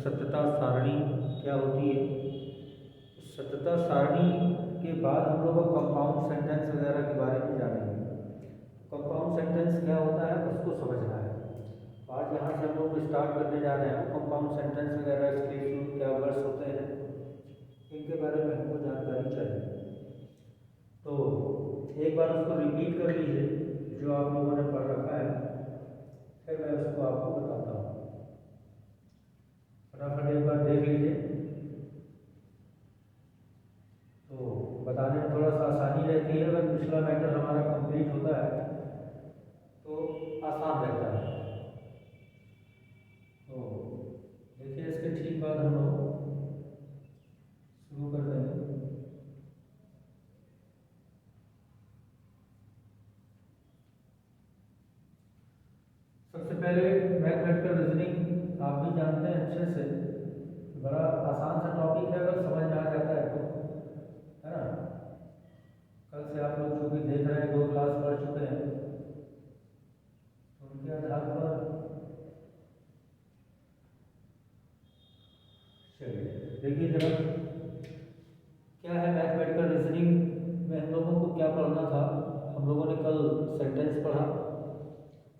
सत्यता सारणी क्या होती है। सत्यता सारणी के बाद हम लोग कंपाउंड सेंटेंस वगैरह के बारे में जानेंगे। कंपाउंड सेंटेंस क्या होता है उसको समझना है। आज यहाँ से हम लोग स्टार्ट करने जा रहे हैं कंपाउंड सेंटेंस वगैरह, इसके क्या वर्ड्स होते हैं, इनके बारे में हमको जानकारी चाहिए। तो एक बार उसको रिपीट कर लीजिए जो आप लोगों ने पढ़ रखा है, फिर मैं उसको आपको बताता हूँ। फटाफट एक बार देख लीजिए तो बताने में थोड़ा सा आसानी रहती है। अगर पिछला मैटर हमारा कंप्लीट होता है तो आसान रहता है। तो देखिए इसके ठीक बाद हम लोग शुरू कर देंगे। सबसे पहले मैथमेटिकल रीजनिंग आप भी जानते हैं अच्छे से, बड़ा आसान सा टॉपिक है अगर समझ में आ जाता है तो, है ना। कल से आप लोग जो भी देख रहे हैं 2 क्लास पढ़ चुके हैं तो उनके आधार पर चलिए देखिए जरा क्या है मैथमेटिकल रीजनिंग में हम लोगों को क्या पढ़ना था। हम लोगों ने कल सेंटेंस पढ़ा,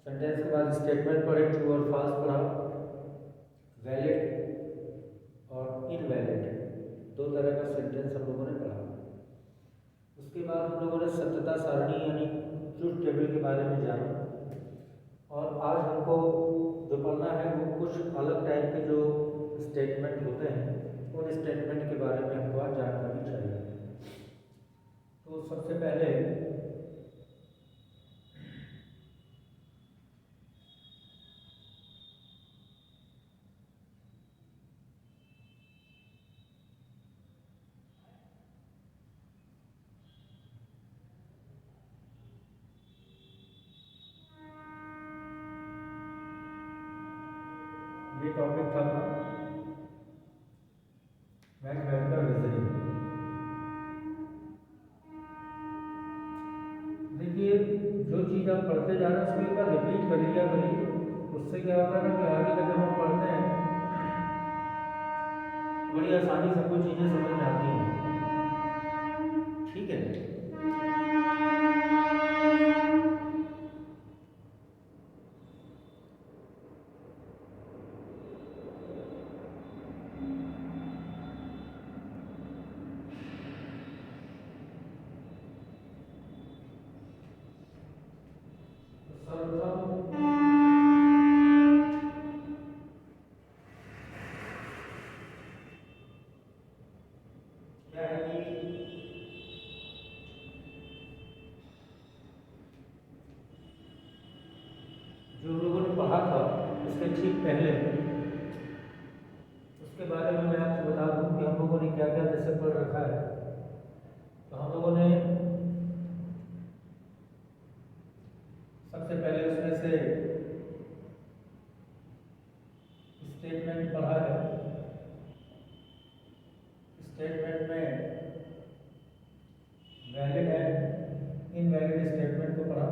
सेंटेंस के बाद स्टेटमेंट पढ़े, ट्रू और फॉल्स पढ़ा, वैलिड और इनवैलिड 2 तरह का सेंटेंस हम लोगों ने पढ़ा। उसके बाद हम लोगों ने सत्यता सारणी यानी ट्रुथ टेबल के बारे में जाना। और आज हमको जो पढ़ना है वो कुछ अलग टाइप के जो स्टेटमेंट होते हैं उन स्टेटमेंट के बारे में हमको आज जानकारी चाहिए। तो सबसे पहले ये टॉपिक था मैथमेटिकल रीजनिंग। देखिए जो चीज़ आप पढ़ते जा रहे हैं उसको एक बार रिपीट कर लिया करिए, उससे क्या होता है ना कि आगे का जब हम पढ़ते हैं बड़ी आसानी से कोई चीज़ें समझ में आती हैं। ठीक है, सर्वप्रथम क्या है कि जो लोगों ने पढ़ा था उसके ठीक पहले उसके बारे में मैं आपको बता दूं कि हम लोगों ने क्या क्या जैसे पढ़ रखा है। तो हम लोगों ने सबसे पहले उसमें से स्टेटमेंट पढ़ा है। स्टेटमेंट में वैलिड एंड इनवैलिड स्टेटमेंट को पढ़ा।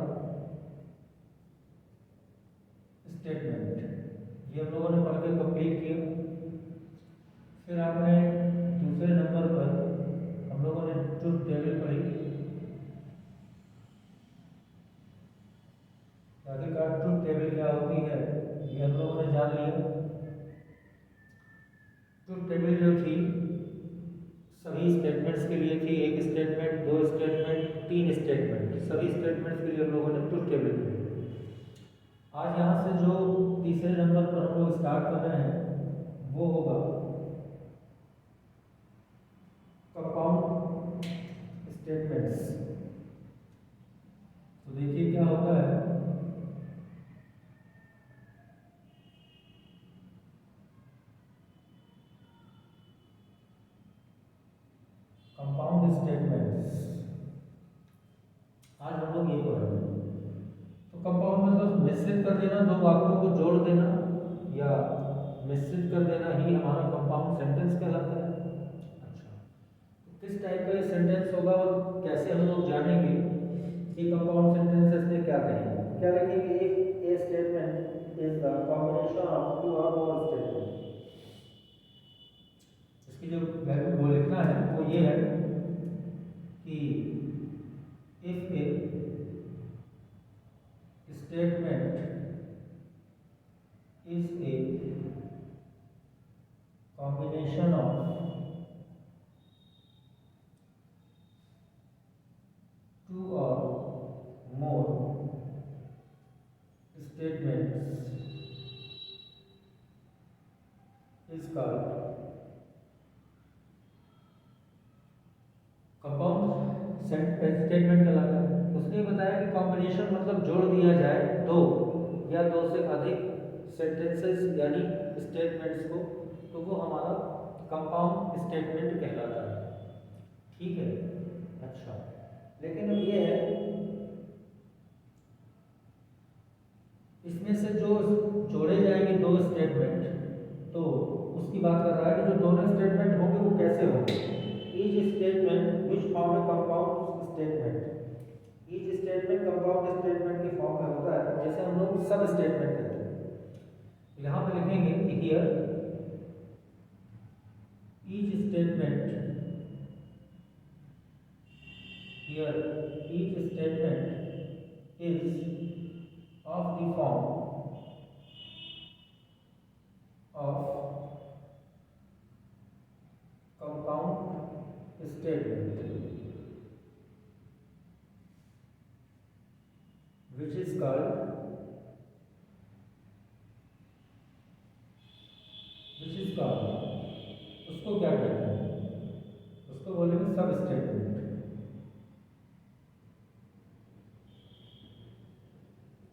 स्टेटमेंट ये हम लोगों ने पढ़ के कंप्लीट किया। फिर आपने दूसरे नंबर पर हम लोगों ने ट्रुथ टेबल पढ़ी। आखिरकार ट्रुथ टेबल क्या होती है ये हम लोगों ने जान लिया। ट्रुथ टेबल जो थी सभी स्टेटमेंट्स के लिए थी, 1 स्टेटमेंट, 2 स्टेटमेंट, 3 स्टेटमेंट, सभी स्टेटमेंट्स के लिए हम लोगों ने ट्रुथ टेबल पढ़ी। आज यहाँ से जो तीसरे नंबर पर हम लोग स्टार्ट कर रहे हैं वो होगा कंपाउंड स्टेटमेंट्स। तो देखिए क्या होता है, कंपाउंड स्टेटमेंट्स आज हम लोग ये पढ़ेंगे। तो कंपाउंड मतलब मिश्रित कर देना, 2 वाक्यों को जोड़ देना या मिश्रित कर देना ही हमारा कंपाउंड सेंटेंस कहलाता है। अच्छा, तो किस टाइप का ये सेंटेंस होगा और कैसे हम लोग जानेंगे कि कंपाउंड सेंटेंसेस में क्या कहेंगे। क्या लिखेंगे, एक a statement is the combination of 2 और more statement. statements is called compound statement कहलाता है। उसने बताया कि कॉम्बिनेशन मतलब जोड़ दिया जाए दो या दो से अधिक सेंटेंसेस यानी स्टेटमेंट्स को, तो वो हमारा कंपाउंड स्टेटमेंट कहलाता है। ठीक है, अच्छा, लेकिन अब ये है इसमें से जो जोड़े जाएंगे दो स्टेटमेंट, तो उसकी बात कर रहा है कि जो दोनों स्टेटमेंट होंगे वो कैसे होंगे। Each statement which form a compound statement, each statement compound statement की फॉर्म में होता है, जैसे हम लोग सब स्टेटमेंट कहते हैं। यहाँ पे लिखेंगे कि hear each statement, hear each statement is of the form of compound statement which is called उसको क्या कहते हैं, उसको बोलेंगे सब स्टेटमेंट,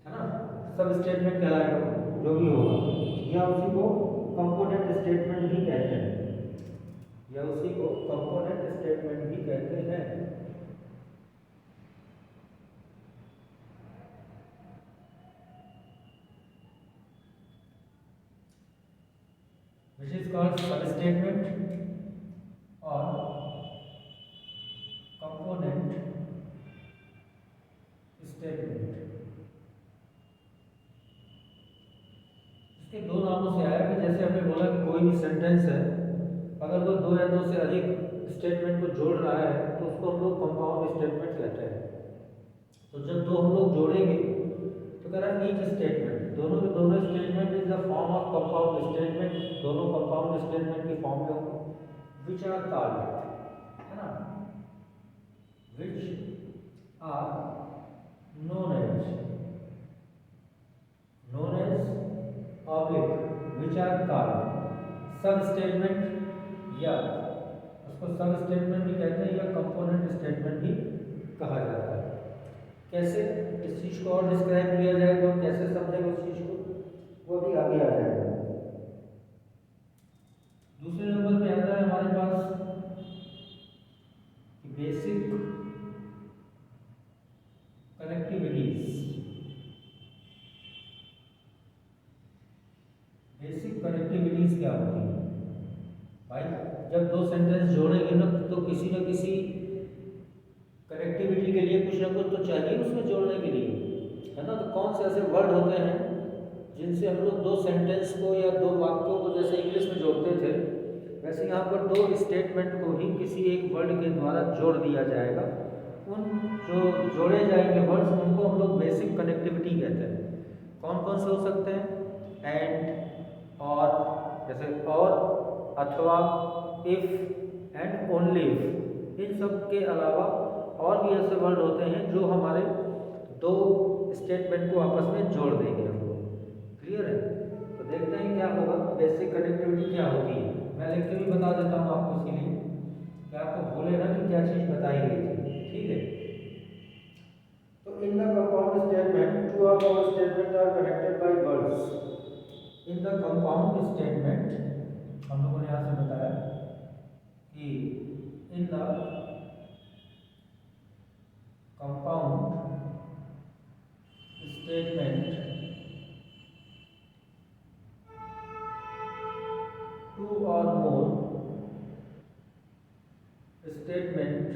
है ना। सब स्टेटमेंट कहलाएगा जो भी होगा, या उसी को कंपोनेंट स्टेटमेंट भी कहते हैं, या उसी को कंपोनेंट स्टेटमेंट भी कहते हैं। which is called सब स्टेटमेंट और कंपोनेंट स्टेटमेंट। इसके दो नामों से आया कि जैसे हमने बोला कि कोई भी सेंटेंस है, अगर वो दो या दो से अधिक स्टेटमेंट को जोड़ रहा है तो उसको हम लोग कंपाउंड स्टेटमेंट कहते हैं। तो जब दो हम लोग जोड़ेंगे तो कह रहा है ईच स्टेटमेंट, दोनों के दोनों statement is the form of compound statement, दोनों कंपाउंड स्टेटमेंट की फॉर्म में होंगे, विच आर कॉल्ड, है ना, which are known as oblique which are called sub statement, या उसको सब स्टेटमेंट भी कहते हैं या कंपोनेंट स्टेटमेंट भी कहा जाता है। कैसे इस चीज को और डिस्क्राइब किया जाए तो हम कैसे समझेंगे उस चीज को, वो भी आगे आ जाएगा। दूसरे नंबर पे आता है हमारे पास बेसिक कनेक्टिविटीज। बेसिक कनेक्टिविटीज क्या होती है भाई, जब दो सेंटेंस जोड़ेंगे ना तो किसी न किसी कनेक्टिविटी के लिए कुछ ना कुछ तो चाहिए उसमें जोड़ने के लिए, है ना। तो कौन से ऐसे वर्ड होते हैं जिनसे हम लोग दो सेंटेंस को या दो वाक्यों को जैसे इंग्लिश में जोड़ते थे, वैसे यहाँ पर दो स्टेटमेंट को ही किसी एक वर्ड के द्वारा जोड़ दिया जाएगा। उन जो जोड़े जाएंगे वर्ड्स उनको हम लोग बेसिक कनेक्टिविटी कहते हैं। कौन कौन से हो सकते हैं, एंड, और, जैसे और, अथवा, इफ एंड ओनली इफ। इन सब के अलावा और भी ऐसे वर्ड होते हैं जो हमारे दो स्टेटमेंट को आपस में जोड़ देंगे हम लोग। क्लियर है, तो देखते हैं क्या होगा, बेसिक कनेक्टिविटी क्या होती है। मैं लिख के भी बता देता हूँ आपको उसके लिए, कि आपको भूले ना कि क्या चीज़ बताई गई थी। ठीक है, तो in the compound statement two और more statement are connected by words. In the compound statement हम लोगों ने यहाँ से बताया कि in the compound statement two or more statement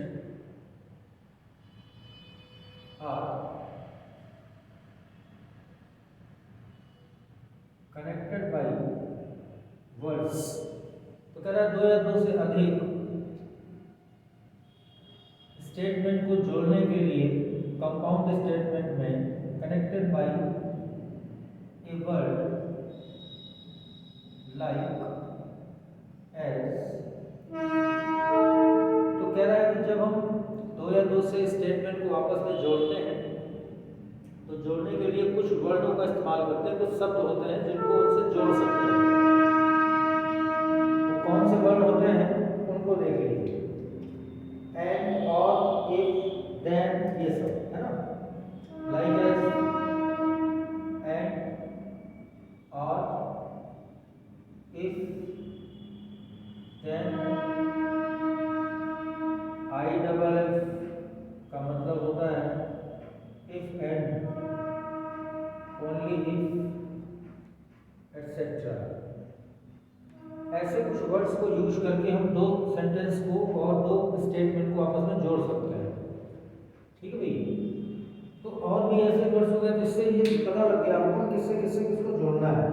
are connected by words। तो कह रहा है दो या दो से अधिक स्टेटमेंट को जोड़ने के लिए कंपाउंड स्टेटमेंट में connected by a word like as. तो कह रहा है कि जब हम दो या दो से स्टेटमेंट को आपस में जोड़ते हैं वर्डों का इस्तेमाल करते हैं, कुछ शब्द होते हैं जिनको उनसे जोड़ सकते हैं। वो कौन से वर्ड होते हैं उनको देख लीजिए, एंड, और, इफ, देन, ये सब है ना, लाइक एज, एंड, और, if, then, I double F का मतलब होता है if and, only if, etcetera. ऐसे कुछ वर्ड्स को यूज करके हम दो सेंटेंस को और दो स्टेटमेंट को आपस में जोड़ सकते हैं। ठीक है भाई, तो और भी ऐसे वर्ड्स हो गए जिससे ये पता लग गया आपको किससे किससे किसको जोड़ना है।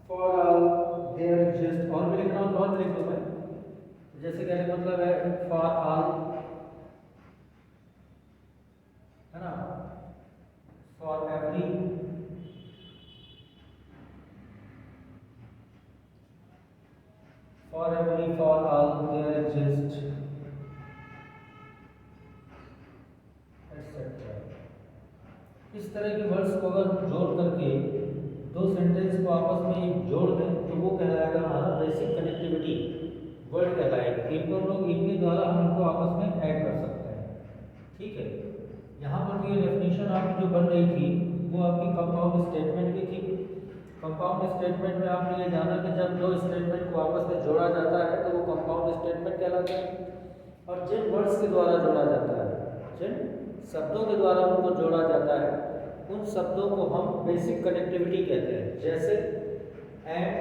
फॉर ऑल, देयर एग्जिस्ट, और भी लिखना हो तो और भी लिख दो भाई। जैसे कहने का मतलब है फॉर ऑल, है ना, for every, for every, for all, there exist, etcetera. इस तरह के वर्ड्स को अगर हम जोड़ करके दो सेंटेंस को आपस में एक जोड़ दें तो वो कहलाएगा हमारा बेसिक कनेक्टिविटी वर्ड कहलाएगा। इनको हम लोग इनके द्वारा हम इनको आपस में ऐड कर सकते हैं। ठीक है, यहाँ पर ये डेफिनेशन आपकी जो बन रही थी वो आपकी कंपाउंड स्टेटमेंट की थी। कंपाउंड स्टेटमेंट में आपने ये जाना कि जब दो स्टेटमेंट को आपस में जोड़ा जाता है तो वो कंपाउंड स्टेटमेंट कहलाता है, और जिन वर्ड्स के द्वारा जोड़ा जाता है, जिन शब्दों के द्वारा उनको जोड़ा जाता है, उन शब्दों को हम बेसिक कनेक्टिविटी कहते हैं। जैसे एंड,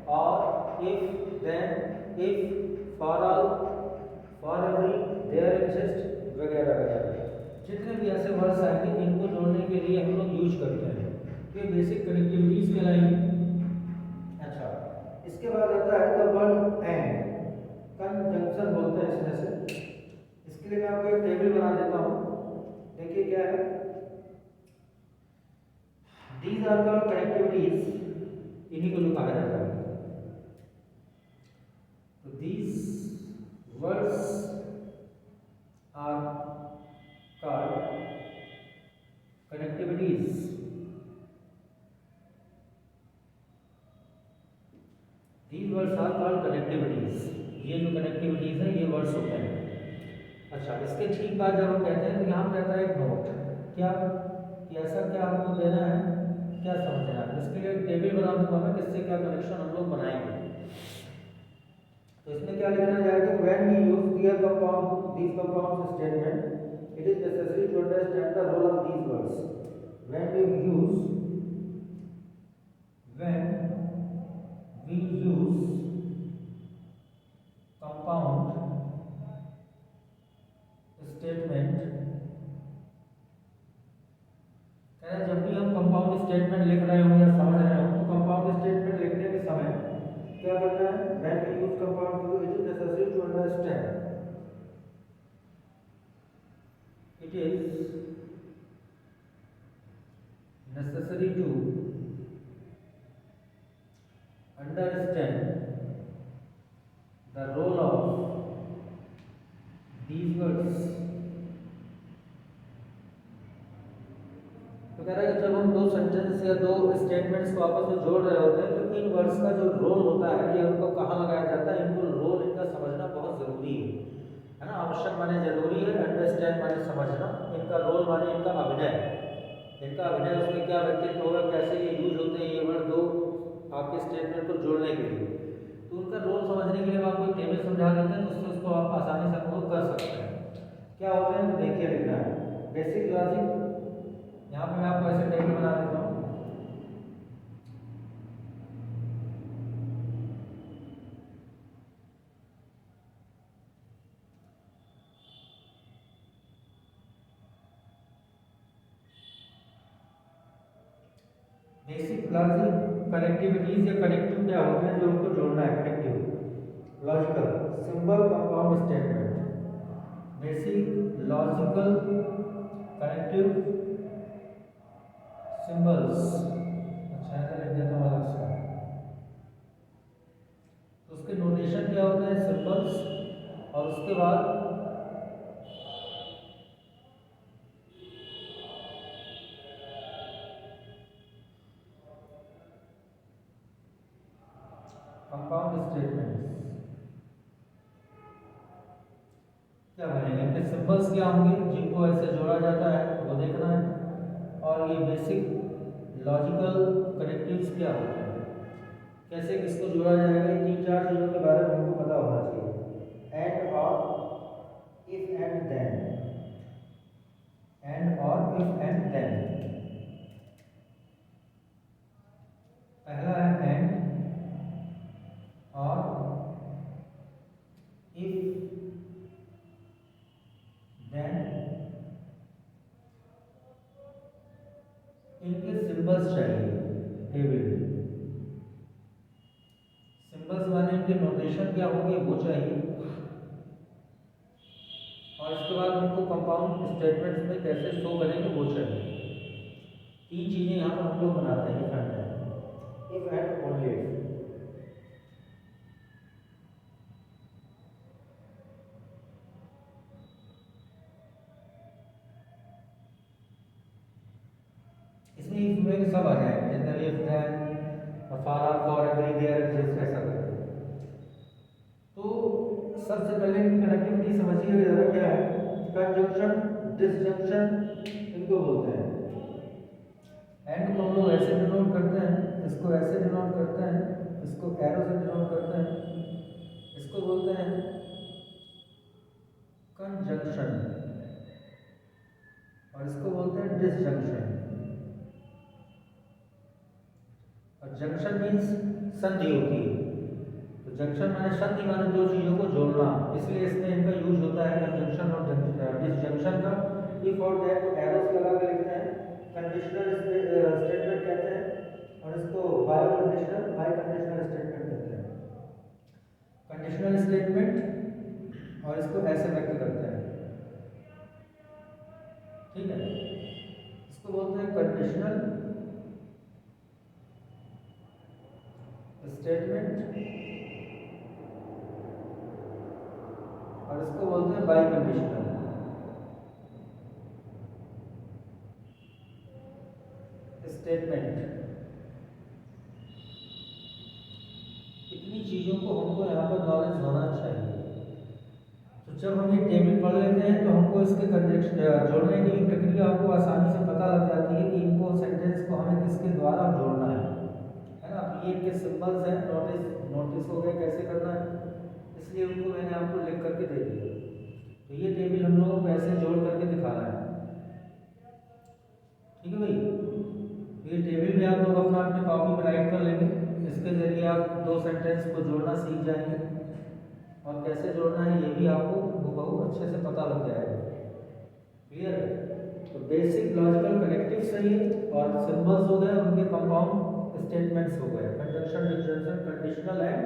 और, if, then, if, for all, for every, there exist, वगैरह वगैरह। जितने भी ऐसे वर्ड्स आएंगे इनको जोड़ने के लिए हम लोग यूज करते हैं, तो ये बेसिक कनेक्टिविटीज कहलाएंगी। अच्छा, इसके बाद आता है द वर्ड एंड, कंजंक्शन बोलते हैं इसमें से। इसके लिए मैं आपको एक टेबल बना देता हूँ। देखिए क्या है, these are called connectivities, इन्हीं को जो कहा जाता है। तो these words are called connectivities। these words are called connectivities। ये जो connectivities है ये वर्ड्स होते हैं। अच्छा, इसके ठीक बाद जब हम कहते हैं तो यहाँ पे आता है एक नोट, क्या कि ऐसा क्या हमको देना है, क्या समझना है। इसके लिए टेबल बना दूंगा मैं किससे क्या कनेक्शन हम लोग बनाएंगे। तो इसमें क्या लिखना जाएगा, when we use their compound, this compound statement, it is necessary to understand the role of these words. When we use compound statement, जब भी हम कंपाउंड स्टेटमेंट लिख रहे हो या समझ रहे हो तो कंपाउंड स्टेटमेंट लिखने के समय क्या करना है, when we use compound, it is necessary to understand, it is necessary to understand the role of these words. तो कह रहा है कि जब हम दो सेंटेंस या दो स्टेटमेंट्स को आपस में जोड़ रहे होते हैं तो इन वर्ड्स का जो रोल होता है ये उनको कहाँ लगाया जाता है, इनको रोल इनका समझना बहुत ज़रूरी है ना। आवश्यक माने जरूरी है, अंडरस्टैंड माने समझना, इनका रोल माने इनका अभिनय, इनका अभिनय उसमें क्या व्यक्तित्व होगा, कैसे ये यूज होते हैं ये वर्ड दो आपके स्टेटमेंट को जोड़ने के लिए। तो उनका रोल समझने के लिए हम आपको टेबल समझा देते हैं तो उससे उसको आप आसानी से अनुभव कर सकते हैं। क्या होते हैं तो देखिए लिखना है, बेसिक लॉजिक। यहाँ पे मैं आपको ऐसे टेबल बना देता हूँ। बेसिक लॉजिक कनेक्टिविटीज या कनेक्टिव क्या होते हैं जो उनको जोड़ना है, connective logical symbol compound statement, basic logical connective symbols. अच्छा है, लिख देता हूँ अलग से। तो उसके नोटेशन क्या होते हैं, सिंबल्स, और उसके बाद कंपाउंड स्टेटमेंट्स क्या बनेंगे, इनके सिंबल्स क्या होंगे जिनको ऐसे जोड़ा जाता है वो देखना है, और ये बेसिक लॉजिकल कनेक्टिव्स क्या होते हैं, कैसे किसको जोड़ा जाएगा, ये तीन चार चीज़ों के बारे में हमको पता होना चाहिए। एंड और इफ एंड देन, एंड और इफ एंड देन। पहला है एंड और इफ देन, इनके सिंबल्स चाहिए टेबल में। सिंबल्स माने इनके नोटेशन क्या होंगे वो चाहिए, और इसके बाद उनको कंपाउंड स्टेटमेंट्स में कैसे शो करेंगे वो चाहिए। तीन चीज़ें यहाँ पर हम लोग बनाते हैं, इफ एंड ओनली इफ। इसमें इफ में सब आ जाएंगे, जितने इफ देन और for or for every there exist, ऐसा करेंगे। तो सबसे पहले इनकी कनेक्टिविटी समझिए जरा क्या है। कंजंक्शन डिसजंक्शन इनको बोलते हैं। एंड को हम लोग ऐसे डिनोट करते हैं, इसको ऐसे डिनोट करते हैं, इसको एरो से डिनोट करते हैं, इसको बोलते हैं कंजंक्शन, और इसको बोलते हैं डिसजंक्शन। और जंक्शन मीन्स संधि होती है, तो जंक्शन माने संधि माने दो चीज़ों को जोड़ना, इसलिए इसमें इनका यूज होता है कंजंक्शन और डिसजंक्शन का। इफ और दैट को एरोस लगा के लिखते हैं, कंडीशनल स्टेटमेंट कहते हैं, और इसको bio conditional bye conditional statement कहते हैं। कंडीशनल स्टेटमेंट और इसको ऐसे व्यक्त करते हैं, ठीक है। इसको बोलते हैं कंडीशनल स्टेटमेंट, और इसको बोलते हैं बाय कंडीशनल स्टेटमेंट। इतनी चीज़ों को हमको यहाँ पर नॉलेज होना चाहिए। तो जब हम ये टेबल पढ़ लेते हैं तो हमको इसके कंजंक्शन जोड़ने की प्रक्रिया हमको आसानी से पता लग जाती है कि इनको सेंटेंस को हमें किसके द्वारा जोड़ना है ना। अब ये इनके सिंबल्स हैं, नोटिस हो गए कैसे करना है, इसलिए उनको मैंने आपको लिख करके दे दिया। तो ये टेबल हम लोगों को ऐसे जोड़ करके दिखाना है, ठीक है भाई। तो ये टेबल भी आप लोग अपना अपने कॉपी में राइट कर लेंगे, इसके जरिए आप दो सेंटेंस को जोड़ना सीख जाएंगे, और कैसे जोड़ना है ये भी आपको बहुत अच्छे से पता लग जाएगा। क्लियर है। तो बेसिक लॉजिकल कनेक्टिव सही है, और सिंबल्स हो गए, उनके कंपाउंड स्टेटमेंट्स हो गए, conjunction disjunction conditional and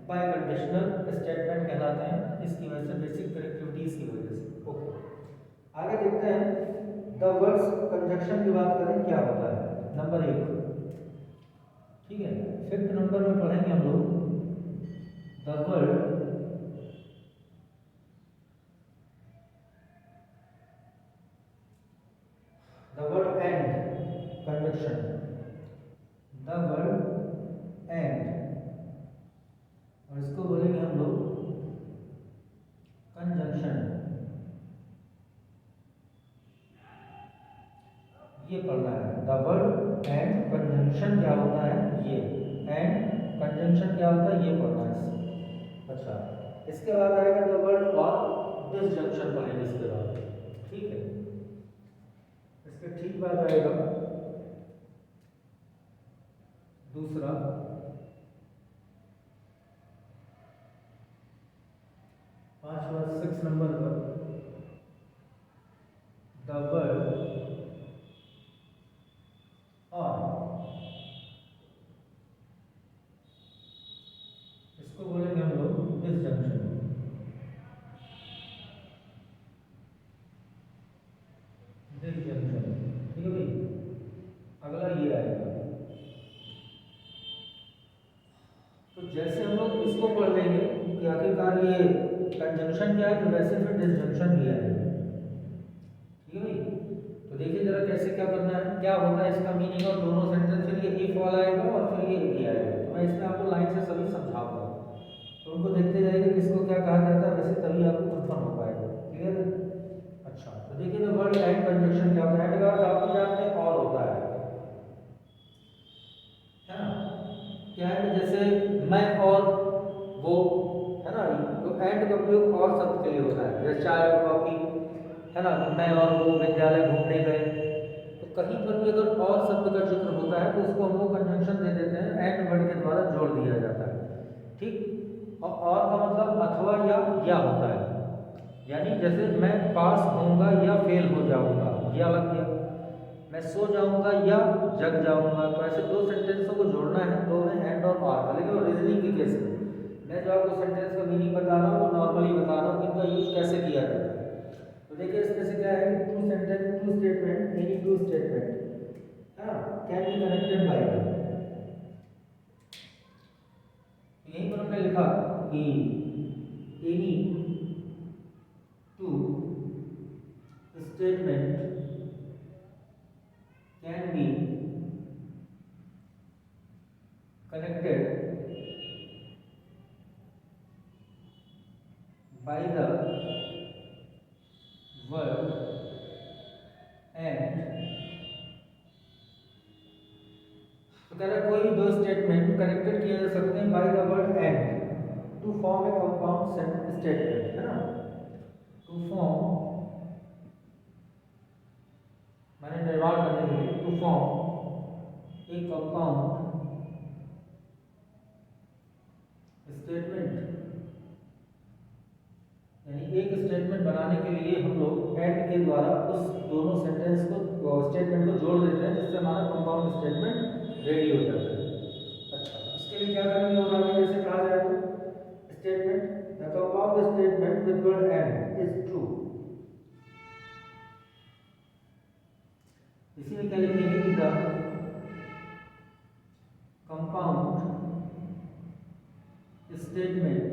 bye conditional statement कहलाते हैं, इसकी वजह से बेसिक कनेक्टिविटीज की वजह से। ओके, आगे देखते हैं द वर्ड्स कंजंक्शन की बात करें क्या होता है। नंबर 1, ठीक है, 5th नंबर में पढ़ेंगे हम लोग the word and conjunction. The word and, और इसको बोलेंगे हम लोग कंजंक्शन। ये पढ़ना है, द वर्ड एंड कंजंक्शन क्या होता है, ये एंड कंजंक्शन क्या होता है ये पढ़ना है। अच्छा, इसके बाद आएगा द वर्ड और डिसजंक्शन पढ़ेंगे इसके बाद, ठीक है। इसके ठीक बाद आएगा दूसरा 6 नंबर पर द वर्ड और, इसको बोलेंगे हम लोग डिसजंक्शन। डिसजंक्शन, ठीक है भाई। अगला ये आएगा, तो जैसे हम लोग इसको पढ़ लेंगे कि आखिरकार ये कंजंक्शन क्या है, तो वैसे फिर डिसजंक्शन भी आएगा, ठीक है भाई। तो देखिए जरा कैसे क्या करना है, क्या होता है इसका मीनिंग, और दोनों सेंटेंस, फिर ये इफ वाला आएगा और फिर ये भी आएगा। तो मैं इसमें आपको लाइन से सभी समझाऊंगा, तो उनको देखते जाइए किसको क्या कहा जाता है, वैसे तभी आपको कंफर्म हो पाएगा। क्लियर है? अच्छा, तो देखिए तो वर्ड एंड कंजंक्शन क्या होता है? एंड का अर्थ आप भी जानते हैं और होता है ना? क्या है? जैसे मैं और वो, है ना? तो एंड का प्रयोग और शब्द के लिए होता है, जैसे चाय और कॉफी, है ना? तो मैं और वो विद्यालय घूमने गए। तो कहीं पर भी अगर और शब्द का जिक्र होता है तो उसको हम लोग कंजंक्शन दे देते हैं, एंड वर्ड के द्वारा जोड़ दिया जाता है। ठीक, और का मतलब अथवा या होता है, यानी जैसे मैं पास होऊंगा या फेल हो जाऊंगा, या लग गया। मैं सो जाऊंगा या जग जाऊंगा, तो ऐसे दो सेंटेंसों को जोड़ना है, दो में एंड और का। लेकिन रीजनिंग के केस में मैं जो आपको सेंटेंस का मीनिंग बता रहा हूँ वो नॉर्मली बता रहा हूँ कि इनका यूज कैसे किया जाता है। तो देखिए इसमें से क्या है, two sentence, two statement, any two statement, है ना, कैन बी कनेक्टेड बाय। यहीं पर हमने लिखा कि any two statement can be connected by the word and। तो कह रहा है कोई भी दो स्टेटमेंट कनेक्टेड किए जा सकते हैं by the word and to form a compound statement, है ना? टू फॉर्म माने निर्माण करने के लिए, to form a compound statement, यानी एक स्टेटमेंट बनाने के लिए हम लोग एंड के द्वारा उस दोनों सेंटेंस को, स्टेटमेंट को जोड़ देते हैं, जिससे हमारा कंपाउंड स्टेटमेंट रेडी हो जाता है। अच्छा, इसके लिए क्या करेंगे और आगे जैसे कहा जाए तो statement, the compound statement with word and is true. इसी में क्या लिखेंगे कि the compound statement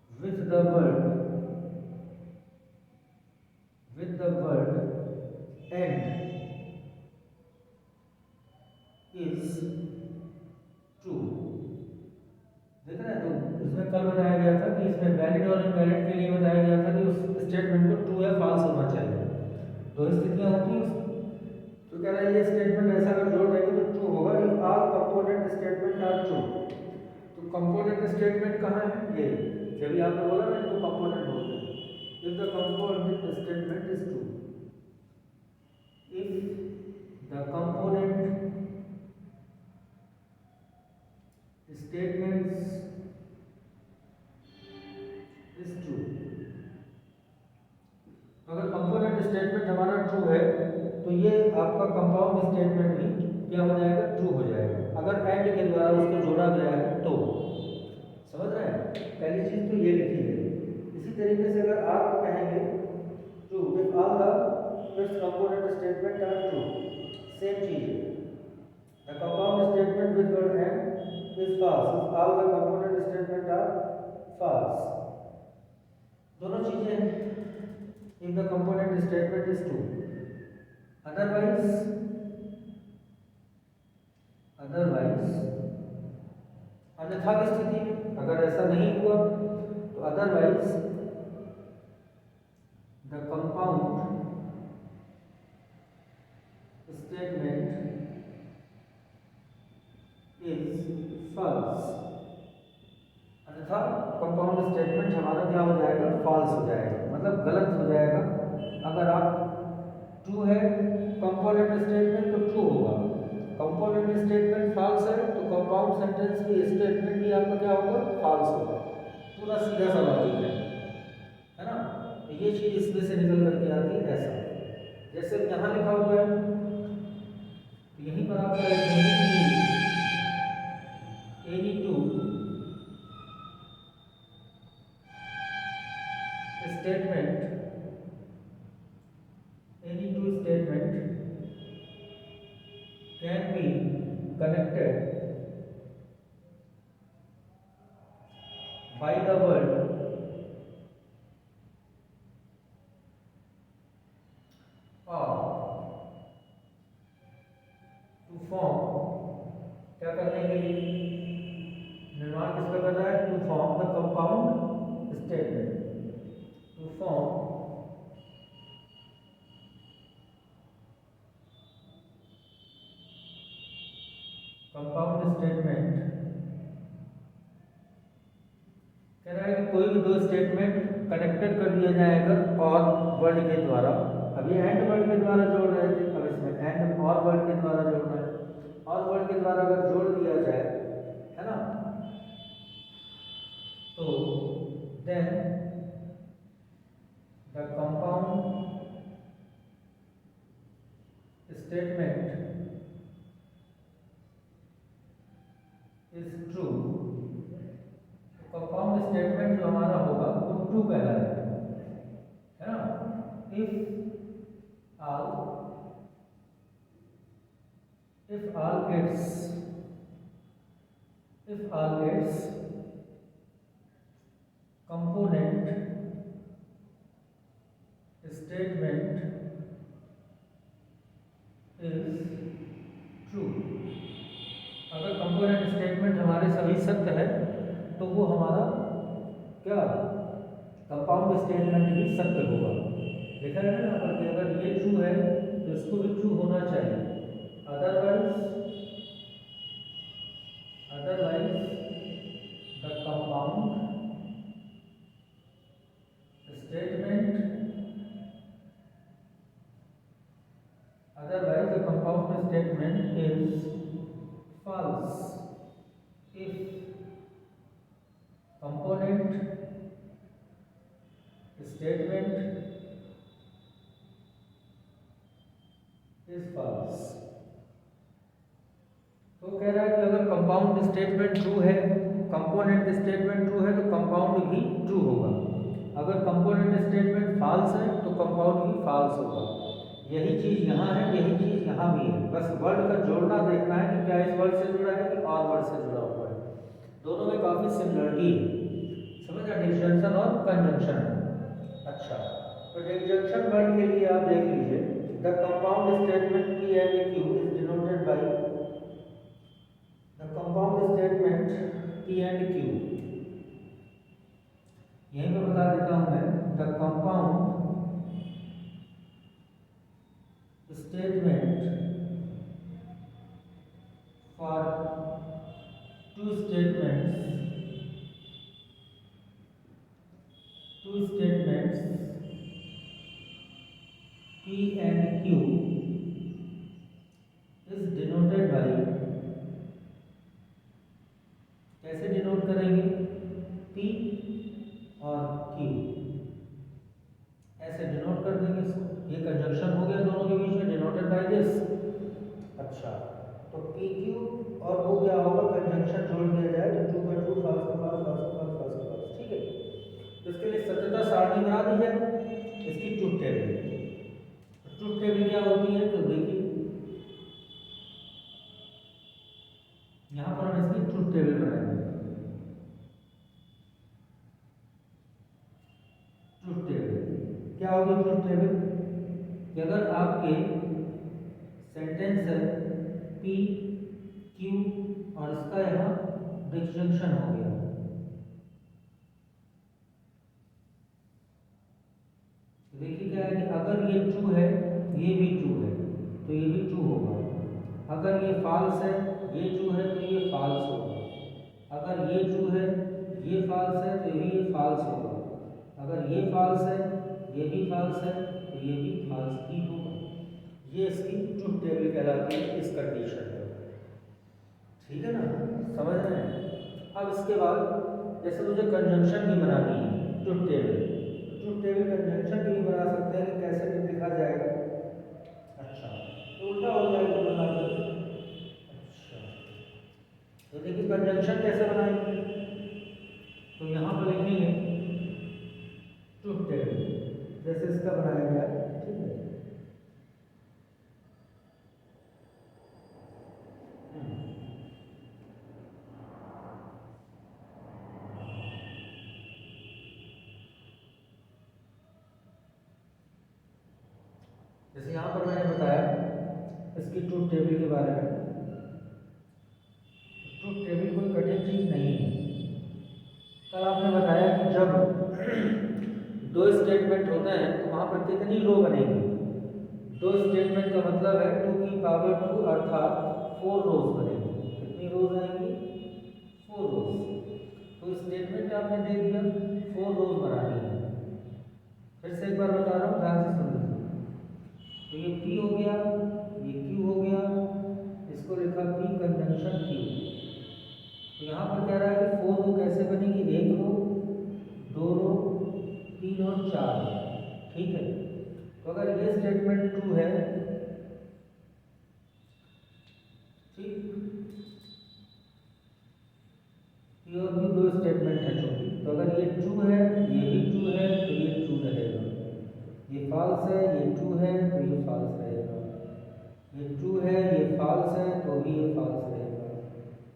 with the word and is true। देख रहे हैं? तो इसमें कल बताया गया था कि इसमें वैलिड और इनवैलिड के लिए बताया गया था कि उस स्टेटमेंट को ट्रू या फॉल्स होना चाहिए, दो स्थितियां होती हैं। तो कह रहा है ये स्टेटमेंट ऐसा अगर जोड़ देंगे तो ट्रू होगा if all component statement are true. तो कंपोनेंट स्टेटमेंट कहाँ है? ये जब भी आपने बोला ना इनको कंपोनेंट बोलते हैं। If the component statement is true, if the component statements is true। अगर कंपोनेंट स्टेटमेंट हमारा ट्रू है तो ये आपका कंपाउंड स्टेटमेंट भी क्या हो जाएगा? ट्रू हो जाएगा, अगर एंड के द्वारा उसको जोड़ा गया है तो। समझ रहे हैं? पहली चीज तो ये लिखी गई। इसी तरीके से अगर आप कहेंगे true if all the fifth component statement are true, same चीज है। The compound statement with word and is false if all the component statement are false। दोनों चीजें if the component statement is true, otherwise अन्यथा की स्थिति में अगर ऐसा नहीं हुआ तो otherwise the compound statement is false। अन्यथा कंपाउंड स्टेटमेंट हमारा क्या हो जाएगा? फॉल्स हो जाएगा, मतलब गलत हो जाएगा। अगर आप ट्रू है कंपोनेंट स्टेटमेंट तो ट्रू होगा, कंपोनेंट स्टेटमेंट फॉल्स है तो कंपाउंड सेंटेंस की स्टेटमेंट भी आपका क्या होगा? फॉल्स होगा। पूरा सीधा सा लॉजिक है ना? तो ये चीज इसमें से निकल करके आती है ऐसा। जैसे यहाँ लिखा हुआ है तो यहीं पर आपका any two statement can be connected by the word or to form, क्या करने के लिए, निर्माण किसका कर रहा है, to form the compound statement, to form compound statement. कह रहा है कि कोई भी दो स्टेटमेंट कनेक्टेड कर दिया जाएगा और वर्ड के द्वारा। अभी एंड वर्ड के द्वारा जोड़ रहे थे, अब इसमें एंड और वर्ड के द्वारा जोड़ना है। और वर्ड के द्वारा अगर जोड़ दिया जाए, है ना, तो then the compound statement is true. Compound statement जो हमारा होगा वो ट्रू कहलाएगा, है ना। If all its component statement is true। अगर कंपोनेंट स्टेटमेंट हमारे सभी सत्य है तो वो हमारा क्या, कंपाउंड स्टेटमेंट भी सत्य होगा। लिखा है ना पर कि अगर ये ट्रू है तो इसको भी ट्रू होना चाहिए, otherwise the compound statement is false if component statement is false। तो कह रहा है कि अगर कंपाउंड स्टेटमेंट ट्रू है, कंपोनेंट स्टेटमेंट ट्रू है तो कंपाउंड भी ट्रू होगा। अगर कंपोनेंट स्टेटमेंट फॉल्स है तो कंपाउंड भी फॉल्स होगा। यही चीज यहाँ है, यही चीज यहाँ भी है, बस वर्ड का जोड़ना देखना है कि क्या इस वर्ड से जुड़ा है कि और वर्ड से जुड़ा हुआ है। दोनों में काफी सिमिलरिटी है, समझ रहे, डिस्जंक्शन और कंजंक्शन। अच्छा, तो डिस्जंक्शन वर्ड के लिए आप देख लीजिए, the compound statement P and Q is denoted by the compound statement P and Q। यहीं पर बता देता हूं मैं, the compound statement for two statements P and Q is denoted by, कैसे डिनोट करेंगे, P और Q ऐसे डिनोट कर देंगे इसको। ये कंजंक्शन हो गया दोनों के बीच में, डिनोटेड बाय दिस। अच्छा, तो पी क्यू और वो क्या होगा, कंजंक्शन जोड़ दिया जाए तो ट्रू का ट्रू, फॉल्स का फॉल्स, फॉल्स का फॉल्स, फॉल्स का फॉल्स। ठीक है, तो इसके लिए सत्यता सारणी बना दी जाए, इसकी ट्रूथ टेबल। ट्रूथ टेबल क्या होती है, तो देखिए यहाँ पर हम इसकी ट्रूथ टेबल बनाएंगे। ट्रूथ टेबल क्या होगी, ट्रूथ टेबल कि अगर आपके सेंटेंस है P Q और इसका यहाँ डिस्जंक्शन हो गया, देखिए क्या है कि अगर ये ट्रू है, ये भी ट्रू है तो ये भी ट्रू होगा। अगर ये फॉल्स है, ये ट्रू है तो ये फॉल्स होगा। अगर ये ट्रू है, ये फॉल्स है तो ये फॉल्स होगा। अगर ये फॉल्स है, ये भी फॉल्स है तो ये भी फॉल्स ही होगा। ये इसकी ट्रूथ टेबल कहलाती है इस कंडीशन में। ठीक है ना, समझ रहे हैं। अब इसके बाद जैसे मुझे कंजंक्शन भी बनानी है, truth table, truth table conjunction भी बना सकते हैं कि कैसे भी लिखा जाएगा। अच्छा, तो उल्टा हो जाएगा बना दो। अच्छा, तो देखिए कंजंक्शन कैसे बनाएंगे, तो यहाँ पर लिखेंगे ट्रूथ टेबल जैसे इसका बनाया गया। ठीक है, जैसे यहाँ पर मैंने बताया इसकी ट्रूथ टेबल के बारे में। दो स्टेटमेंट होते हैं तो वहाँ पर कितनी रो बनेगी? दो स्टेटमेंट का मतलब है 2 की पावर 2 अर्थात 4 रोज बनेगी। कितनी रोज आएंगी? 4 रोज। तो स्टेटमेंट आपने दे दिया, 4 रोज बनानी है। फिर से एक बार बता रहा हूँ, ध्यान से सुन लीजिए। तो ये P हो गया, ये Q हो गया, इसको लिखा P कंजंक्शन Q। तो यहाँ पर कह रहा है कि 4 रो कैसे बनेगी? 1 रो, 2 रो, 3 और 4। ठीक है। तो अगर ये स्टेटमेंट ट्रू है, ठीक, ये और भी दो स्टेटमेंट है चूंकि, तो अगर ये ट्रू है, ये भी ट्रू है, तो ये ट्रू रहेगा। ये फॉल्स है, ये ट्रू है, तो ये फॉल्स रहेगा। ये ट्रू है, ये फॉल्स है, तो भी ये फॉल्स रहेगा।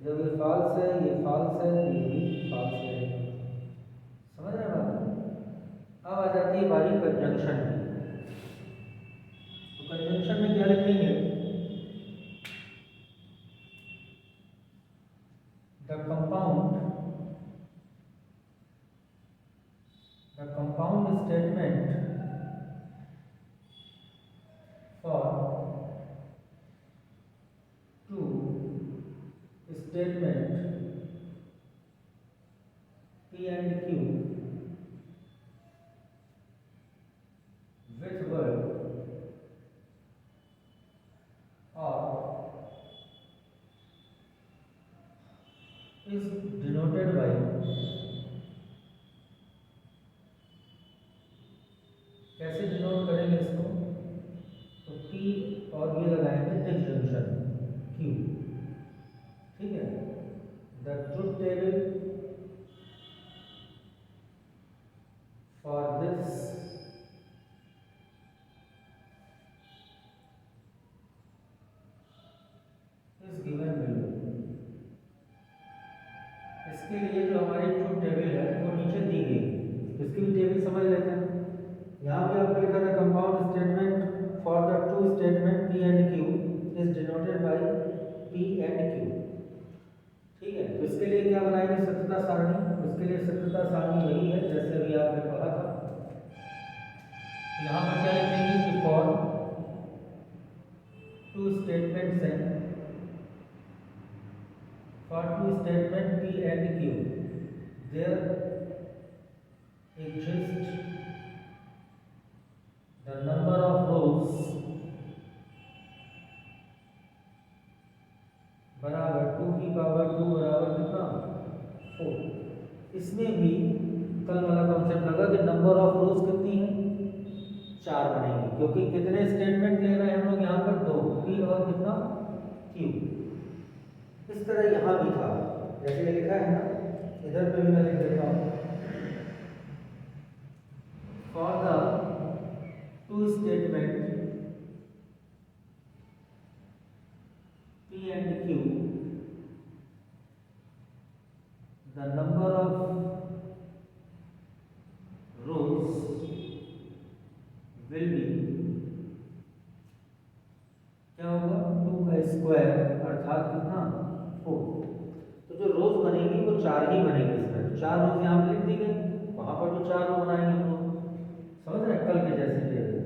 जब ये फॉल्स है, ये फॉल्स है, तो ये भी फॉल्स रहेगा। समझ रहे हैं बात? अब आ जाती है बारी कंजंक्शन की। तो कंजंक्शन में क्या लिखेंगे? The compound statement for two statement P and Q with verb or is denoted by कैसे डिनोट करेंगे इसको? तो P और ये लगाएंगे डिस्जंक्शन Q। ठीक है। The truth table for this is given below. इसके लिए जो हमारी ट्रुथ टेबल है वो नीचे दी गई। इसकी भी टेबल समझ लेते हैं। यहाँ पे आपको लिखा था compound statement for the two statement P and Q is denoted by P and Q। ठीक है। तो इसके लिए क्या बनाएंगे? सत्यता सारणी। इसके लिए सत्यता सारणी वही है जैसे अभी आपने पढ़ा था। यहाँ पर क्या लिखेंगे कि फॉर टू स्टेटमेंट्स हैं, for two statement P and Q there exists the number of rows बराबर 2 की पावर 2 बराबर कितना? 4। इसमें भी कल वाला कॉन्सेप्ट लगा कि नंबर ऑफ रोज कितनी है? 4 बनेगी, क्योंकि कितने स्टेटमेंट ले रहे हैं हम लोग यहाँ पर? 2, P और कितना? Q। इस तरह यहाँ भी था, जैसे लिखा है ना, इधर पे भी मैं लिख देता हूँ। For the two statement P and Q the number of rows will be क्या होगा? 2 का स्क्वायर अर्थात कितना? 4। तो जो रोज बनेगी वो 4 ही बनेगी। इसमें 4 रोज यहाँ पे लिख दी गई, वहां पर तो 4 रो बनाएंगे हम लोग। समझ रहे हैं? कल के जैसे टेबल।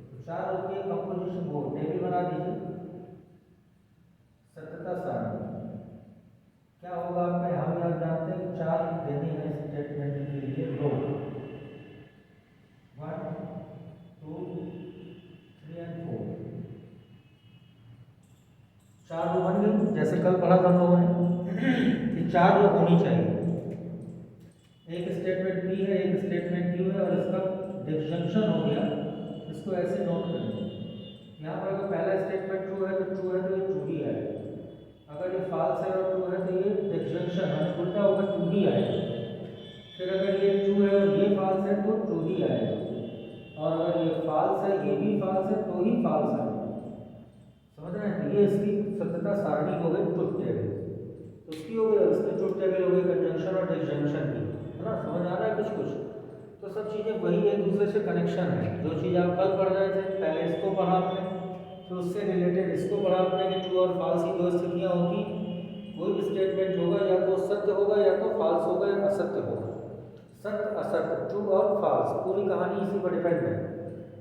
तो 4 रो की कंपोजिशन वो टेबल बना दीजिए। सत्यता सारणी क्या होगा आपका? यहाँ भी आप जानते हैं कि 4 देने हैं स्टेटमेंट के लिए रो। 1, 2, 3 और 4। 4 रो बन गई। जैसे कल पढ़ा था हम लोगों ने कि 4 रो होनी चाहिए। एक स्टेटमेंट P है, एक स्टेटमेंट Q है और इसका डिस्जंक्शन हो गया। इसको ऐसे नोट करेंगे। यहाँ पर अगर पहला स्टेटमेंट ट्रू है तो ट्रू है, तो ये ट्रू ही आएगा। अगर ये फॉल्स है और ट्रू है तो ये डिस्जंक्शन है, उल्टा होगा, ट्रू ही आएगा। फिर अगर ये ट्रू है और ये फॉल्स है तो ट्रू ही आएगा। और अगर ये फॉल्स है, ये भी फॉल्स है, तो ही फॉल्स आएगा। समझ रहे हैं? ये इसकी सत्यता सारणी हो गई, ट्रुथ टेबल। उसकी हो गई, इसकी ट्रुथ टेबल हो गई कंजंक्शन और डिस्जंक्शन की, है ना? समझ आ रहा है कुछ कुछ? तो सब चीज़ें वही एक दूसरे से कनेक्शन है। जो चीज़ आप कल पढ़ रहे थे, पहले इसको पढ़ा आपने, फिर उससे रिलेटेड इसको पढ़ा आपने कि ट्रू और फॉल्स की दो स्थितियाँ होती। कोई भी स्टेटमेंट होगा या तो सत्य होगा या तो फॉल्स होगा या असत्य होगा। सत्य असत्य, ट्रू और फॉल्स, पूरी कहानी इसी पर डिपेंड है।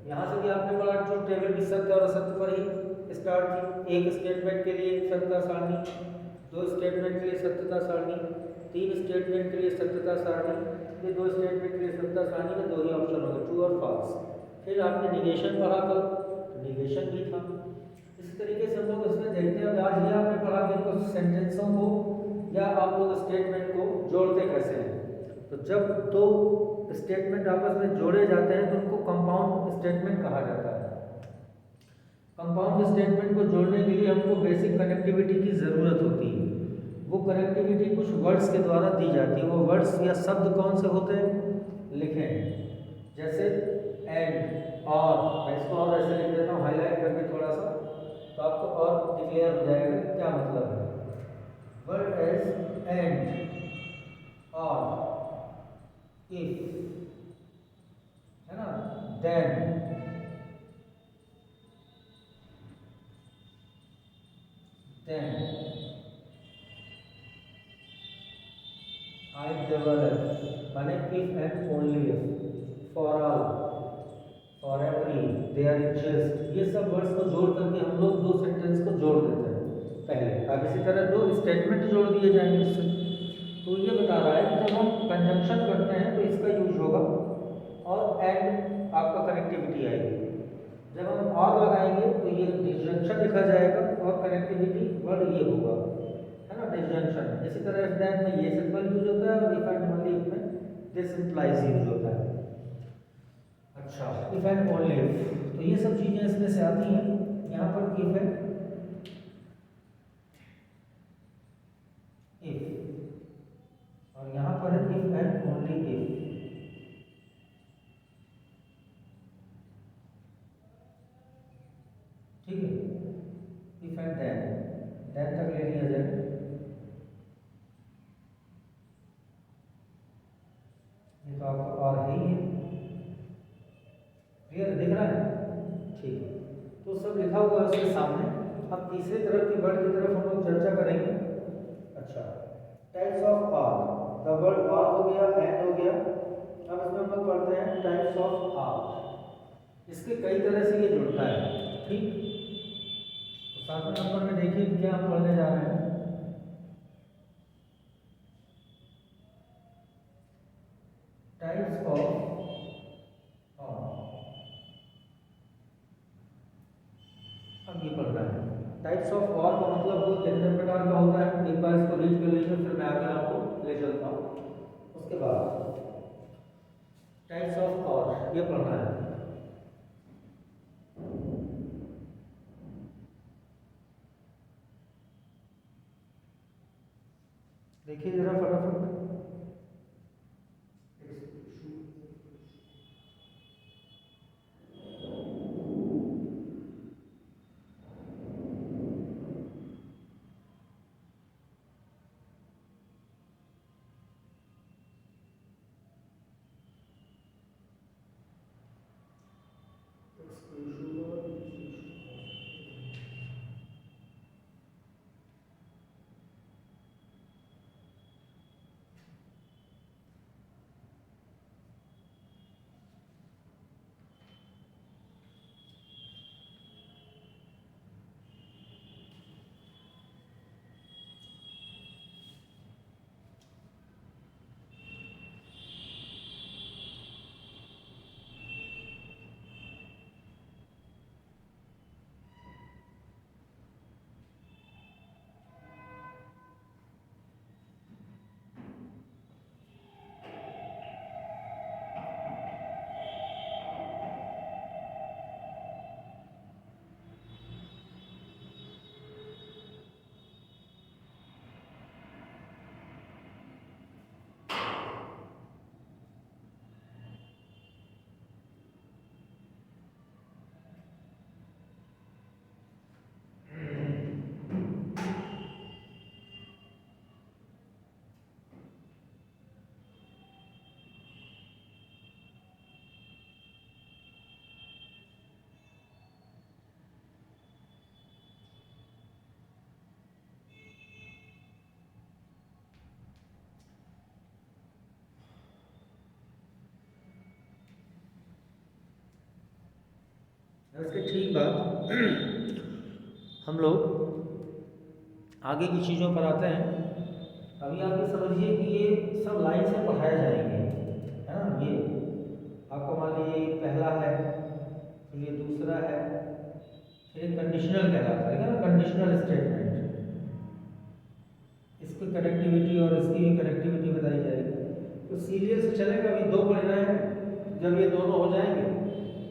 यहाँ से भी आपने पढ़ा ट्रू टेबल की सत्य और असत्य पर ही स्टार्ट थी। एक स्टेटमेंट के लिए सत्यता सारणी, दो स्टेटमेंट के लिए सत्यता सारणी, तीन स्टेटमेंट के लिए सत्यता सारणी, ये दो स्टेटमेंट के लिए सत्यता सारणी में दो ही ऑप्शन होंगे, ट्रू और फॉल्स। फिर आपने निगेशन पढ़ा कल, तो निगेशन भी था। इस तरीके से हम लोग इसमें देखते हैं। आज ये आपने पढ़ा कि इनको सेंटेंसों को या आप लोग स्टेटमेंट को जोड़ते कैसे हैं। तो जब दो स्टेटमेंट आपस में जोड़े जाते हैं तो उनको कंपाउंड स्टेटमेंट कहा जाता है। कंपाउंड स्टेटमेंट को जोड़ने के लिए हमको बेसिक कनेक्टिविटी की ज़रूरत होती है। वो कनेक्टिविटी कुछ वर्ड्स के द्वारा दी जाती है। वो वर्ड्स या शब्द कौन से होते हैं, लिखें। जैसे एंड, और, मैं इसको और ऐसे लिख देता हूँ हाईलाइट करके थोड़ा सा, तो आपको और क्लियर हो जाएगा क्या मतलब है। वर्ड एज एंड, और, इफ, है ना, देन, आई डबल एफ, माने if and only if, for all, for every, they are just, ये सब वर्ड्स को जोड़ करके हम लोग दो सेंटेंस को जोड़ देते हैं पहले। अब इसी तरह दो स्टेटमेंट जोड़ दिए जाएंगे इससे। तो ये बता रहा है कि जब हम कंजंक्शन करते हैं तो इसका यूज होगा, और एंड आपका कनेक्टिविटी आएगी। जब हम और लगाएंगे तो ये डिसजंक्शन लिखा जाएगा, और कनेक्टिविटी वर्ड ये होगा, है ना, डिसजंक्शन। इसी तरह इफ दैट में ये सिंबल यूज होता है, और इफ एंड ओनली इफ में दिस इंप्लाइज यूज होता है। अच्छा, इफ एंड ओनली इफ, तो ये सब चीजें इसमें से आती हैं। यहाँ पर इफ है, इफ, और यहाँ पर है इफ एंड ओनली इफ। ठीक है, इफ एंड देन तक ले लिया जाए। ये तो आपको और है ही है, क्लियर दिख रहा है, ठीक है। तो सब लिखा हुआ है उसके सामने। अब तीसरे तरफ की वर्ड की तरफ हम लोग चर्चा करेंगे। अच्छा, types of or, the word or हो गया, एंड हो गया। अब इसमें हम लोग पढ़ते हैं टाइप्स ऑफ आर। इसके कई तरह से ये जुड़ता है, ठीक। तो 7वें नंबर में देखिए क्या हम पढ़ने जा रहे हैं। टाइप्स ऑफ आर, अब ये पढ़ रहा है। टाइप्स ऑफ और का मतलब वो कितने प्रकार का होता है, एक बार इसको रीड कर लीजिए, फिर मैं आगे आपको ले चलता हूँ। उसके बाद टाइप्स ऑफ और ये पढ़ना है। देखिए जरा फटाफट। अब इसके ठीक बाद हम लोग आगे की चीज़ों पर आते हैं। अभी आप ये समझिए कि ये सब लाइन से पढ़ाए जाएंगे, है ना। ये आपको मान लीजिए पहला है, फिर ये दूसरा है, फिर एक कंडीशनल कहलाता है ना, कंडीशनल स्टेटमेंट। इसकी कनेक्टिविटी और इसकी भी कनेक्टिविटी बताई जाएगी। तो सीरियल से चलेगा, अभी दो पढ़ रहे हैं। जब ये दोनों हो जाएंगे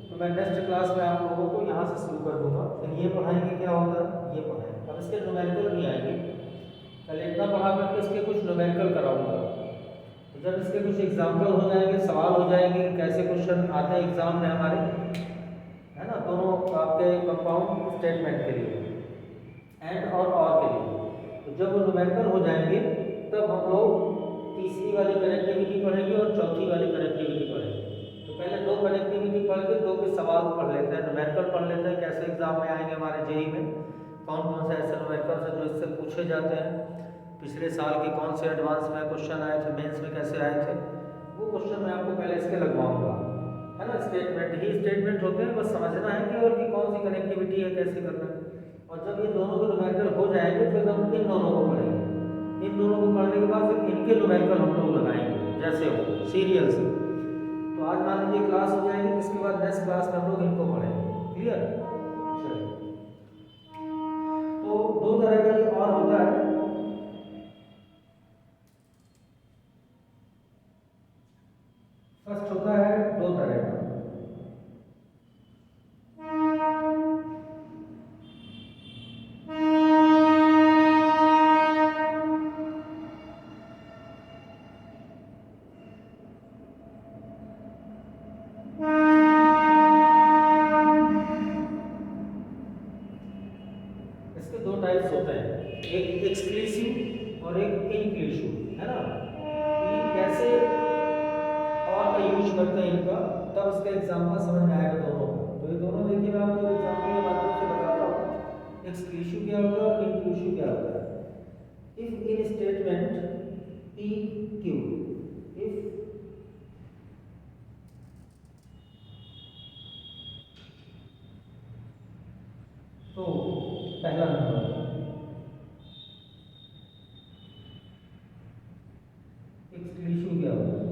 तो मैं नेक्स्ट क्लास में आप लोगों को यहाँ से शुरू कर दूंगा। फिर ये पढ़ाएंगे क्या होता है, ये पढ़ाएंगे। अब इसके न्यूमेरिकल भी आएंगे। कल इतना पढ़ा करके इसके कुछ न्यूमेरिकल कराऊंगा। तो जब इसके कुछ एग्जाम्पल हो जाएंगे, सवाल हो जाएंगे कि कैसे क्वेश्चन आते हैं एग्जाम में हमारे, है ना, दोनों आपके कंपाउंड स्टेटमेंट के लिए एंड और के लिए। तो जब वो न्यूमेरिकल हो जाएंगे तब हम लोग तीसरी वाली कनेक्टिविटी पढ़ेंगे और चौथी वाली कनेक्टिविटी पढ़ेंगे। तो पहले दो कनेक्टिविटी पढ़ के दो के सवाल पढ़ लेते हैं, न्यूमेरिकल पढ़ लेते हैं कैसे एग्जाम में आएंगे हमारे जेईई में, कौन कौन से ऐसे न्यूमेरिकल से जो इससे पूछे जाते हैं, पिछले साल के कौन से एडवांस में क्वेश्चन आए थे, मेंस में कैसे आए थे, वो क्वेश्चन मैं आपको पहले इसके लगवाऊंगा, है ना। स्टेटमेंट ही स्टेटमेंट होते हैं, बस समझना है केवल कि कौन सी कनेक्टिविटी है, कैसे करना है। और जब ये दोनों के न्यूमेरिकल हो जाएंगे फिर हम इन दोनों को पढ़ेंगे। इन दोनों को पढ़ने के बाद फिर इनके न्यूमेरिकल हम लोग लगाएंगे जैसे हो सीरियल से। तो आज मान लीजिए क्लास हो जाएगी, तो इसके बाद नेक्स्ट क्लास में हम लोग इनको पढ़ेंगे। क्लियर? चलिए, तो दो तरह का और होता है। फर्स्ट होता है दो तरह का। इसके दो टाइप्स होते हैं, एक एक्सक्लूसिव और एक इनक्लूसिव, है ना। ये कैसे और का यूज करते हैं इनका, तब उसका एग्जाम्पल समझ में आएगा दोनों का। तो ये दोनों देखिए मैं आपको एग्जाम्पल के माध्यम से बताता हूँ। एक्सक्लूसिव क्या होता है और इनक्लूसिव क्या होता है। If in statement P Q, if तो पहला नंबर एक्सक्लूसिव क्या होता है।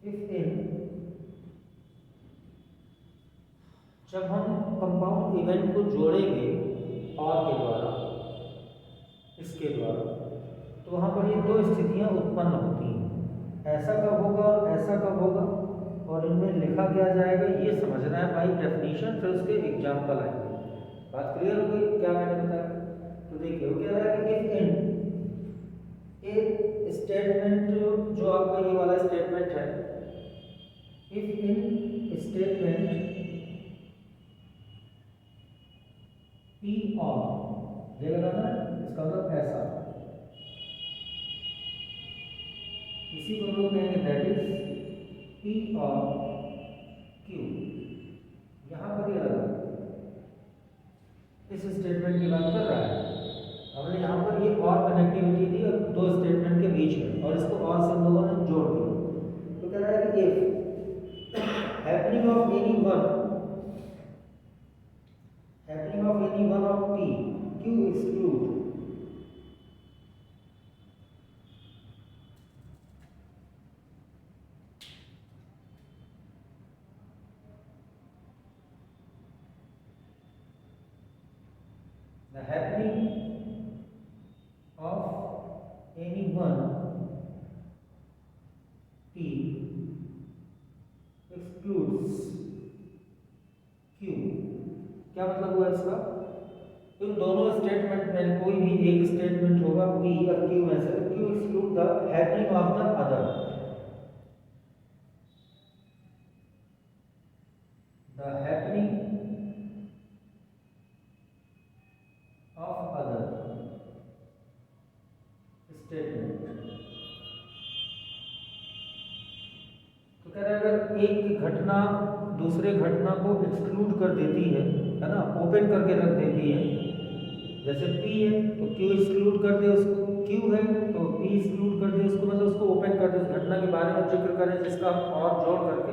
इफ इन, जब हम कंपाउंड इवेंट को जोड़ेंगे और के द्वारा, इसके द्वारा, तो वहाँ पर ये दो स्थितियाँ उत्पन्न होती हैं। ऐसा कब होगा और ऐसा कब होगा, और इनमें लिखा क्या जाएगा ये समझना है भाई, डेफिनेशन, फिर उसके एग्जाम्पल आएंगे। बात क्लियर हो गई क्या मैंने बताया। तो देखिए वो कह रहा है कि इफ इन ए स्टेटमेंट, जो आपका ये वाला स्टेटमेंट है, इफ इन स्टेटमेंट P और, ये लगाना है, इसका मतलब ऐसा, इसी को हम लोग कहेंगे दैट इज P और Q। यहाँ पर ये लगा, इस स्टेटमेंट की बात कर रहा है। हमने यहाँ पर ये और कनेक्टिविटी दी और दो स्टेटमेंट के बीच में, और इसको और से लोगों ने जोड़ दिया। तो कह रहा है कि if happening of any one, happening of any one of P, Q exclude the happening of any one P excludes Q। क्या मतलब हुआ इसका, इन दोनों स्टेटमेंट में कोई भी एक स्टेटमेंट होगा P या Q में से, Q exclude the happening of the other, the happening of other statement. तो कह रहे अगर एक घटना दूसरे घटना को एक्सक्लूड कर देती है है ना, ओपन करके रख देती है। जैसे P है तो Q एक्सक्लूड कर दे उसको, Q है तो P एक्सक्लूड कर दे उसको, मतलब उसको ओपन कर दे, उस घटना के बारे में जिक्र करें जिसका हम और जोड़ करके,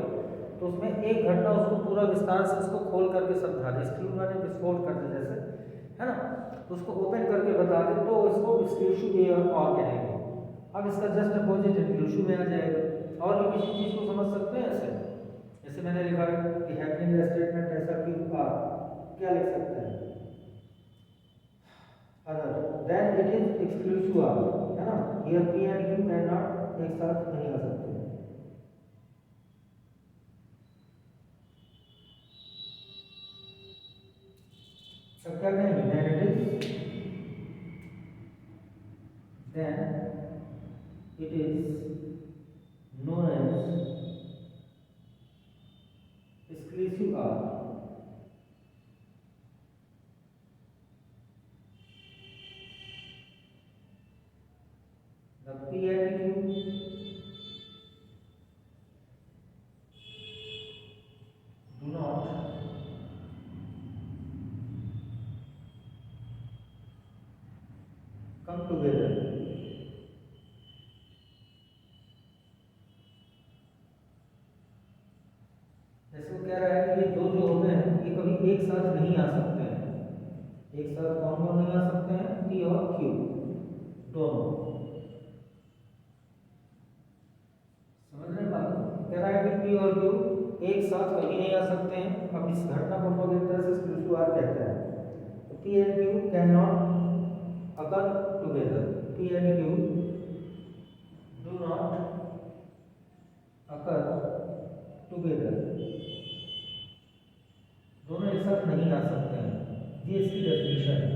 तो उसमें एक घटना उसको पूरा विस्तार से उसको खोल करके समझा दे, एक्सक्लूड माने विस्फोट कर दे जैसे, है ना, तो उसको ओपन करके बता दे तो इसको एक्सक्लूसिव और कहेंगे। अब इसका जस्ट अपोजिट इंक्लूसिव में आ जाएगा। और भी किसी चीज़ को समझ सकते हैं ऐसे, जैसे मैंने लिखा है कि हैपनिंग स्टेटमेंट ऐसा क्यों आ, क्या लिख सकते हैं, other than it is exclusive or, है ना, here P and Q can not एक साथ नहीं आ सकते। अब क्या कहेंगे, then it is known as exclusive R। The P and Q do not come together जैसे वो कह रहा है कि ये दो जो होते हैं ये कभी एक साथ नहीं आ सकते हैं। एक साथ कौन कौन नहीं आ सकते हैं, P और Q दोनों। समझ रहे हैं बात, कह रहा है कि P और Q एक साथ कभी नहीं आ सकते हैं। अब इस घटना को हम लोग एक तरह से एक्सक्लूसिव आर कहते हैं। तो P and Q can not occur together, P and Q do not occur together, दोनों एक साथ नहीं आ सकते हैं, ये इसकी डेफिनेशन है।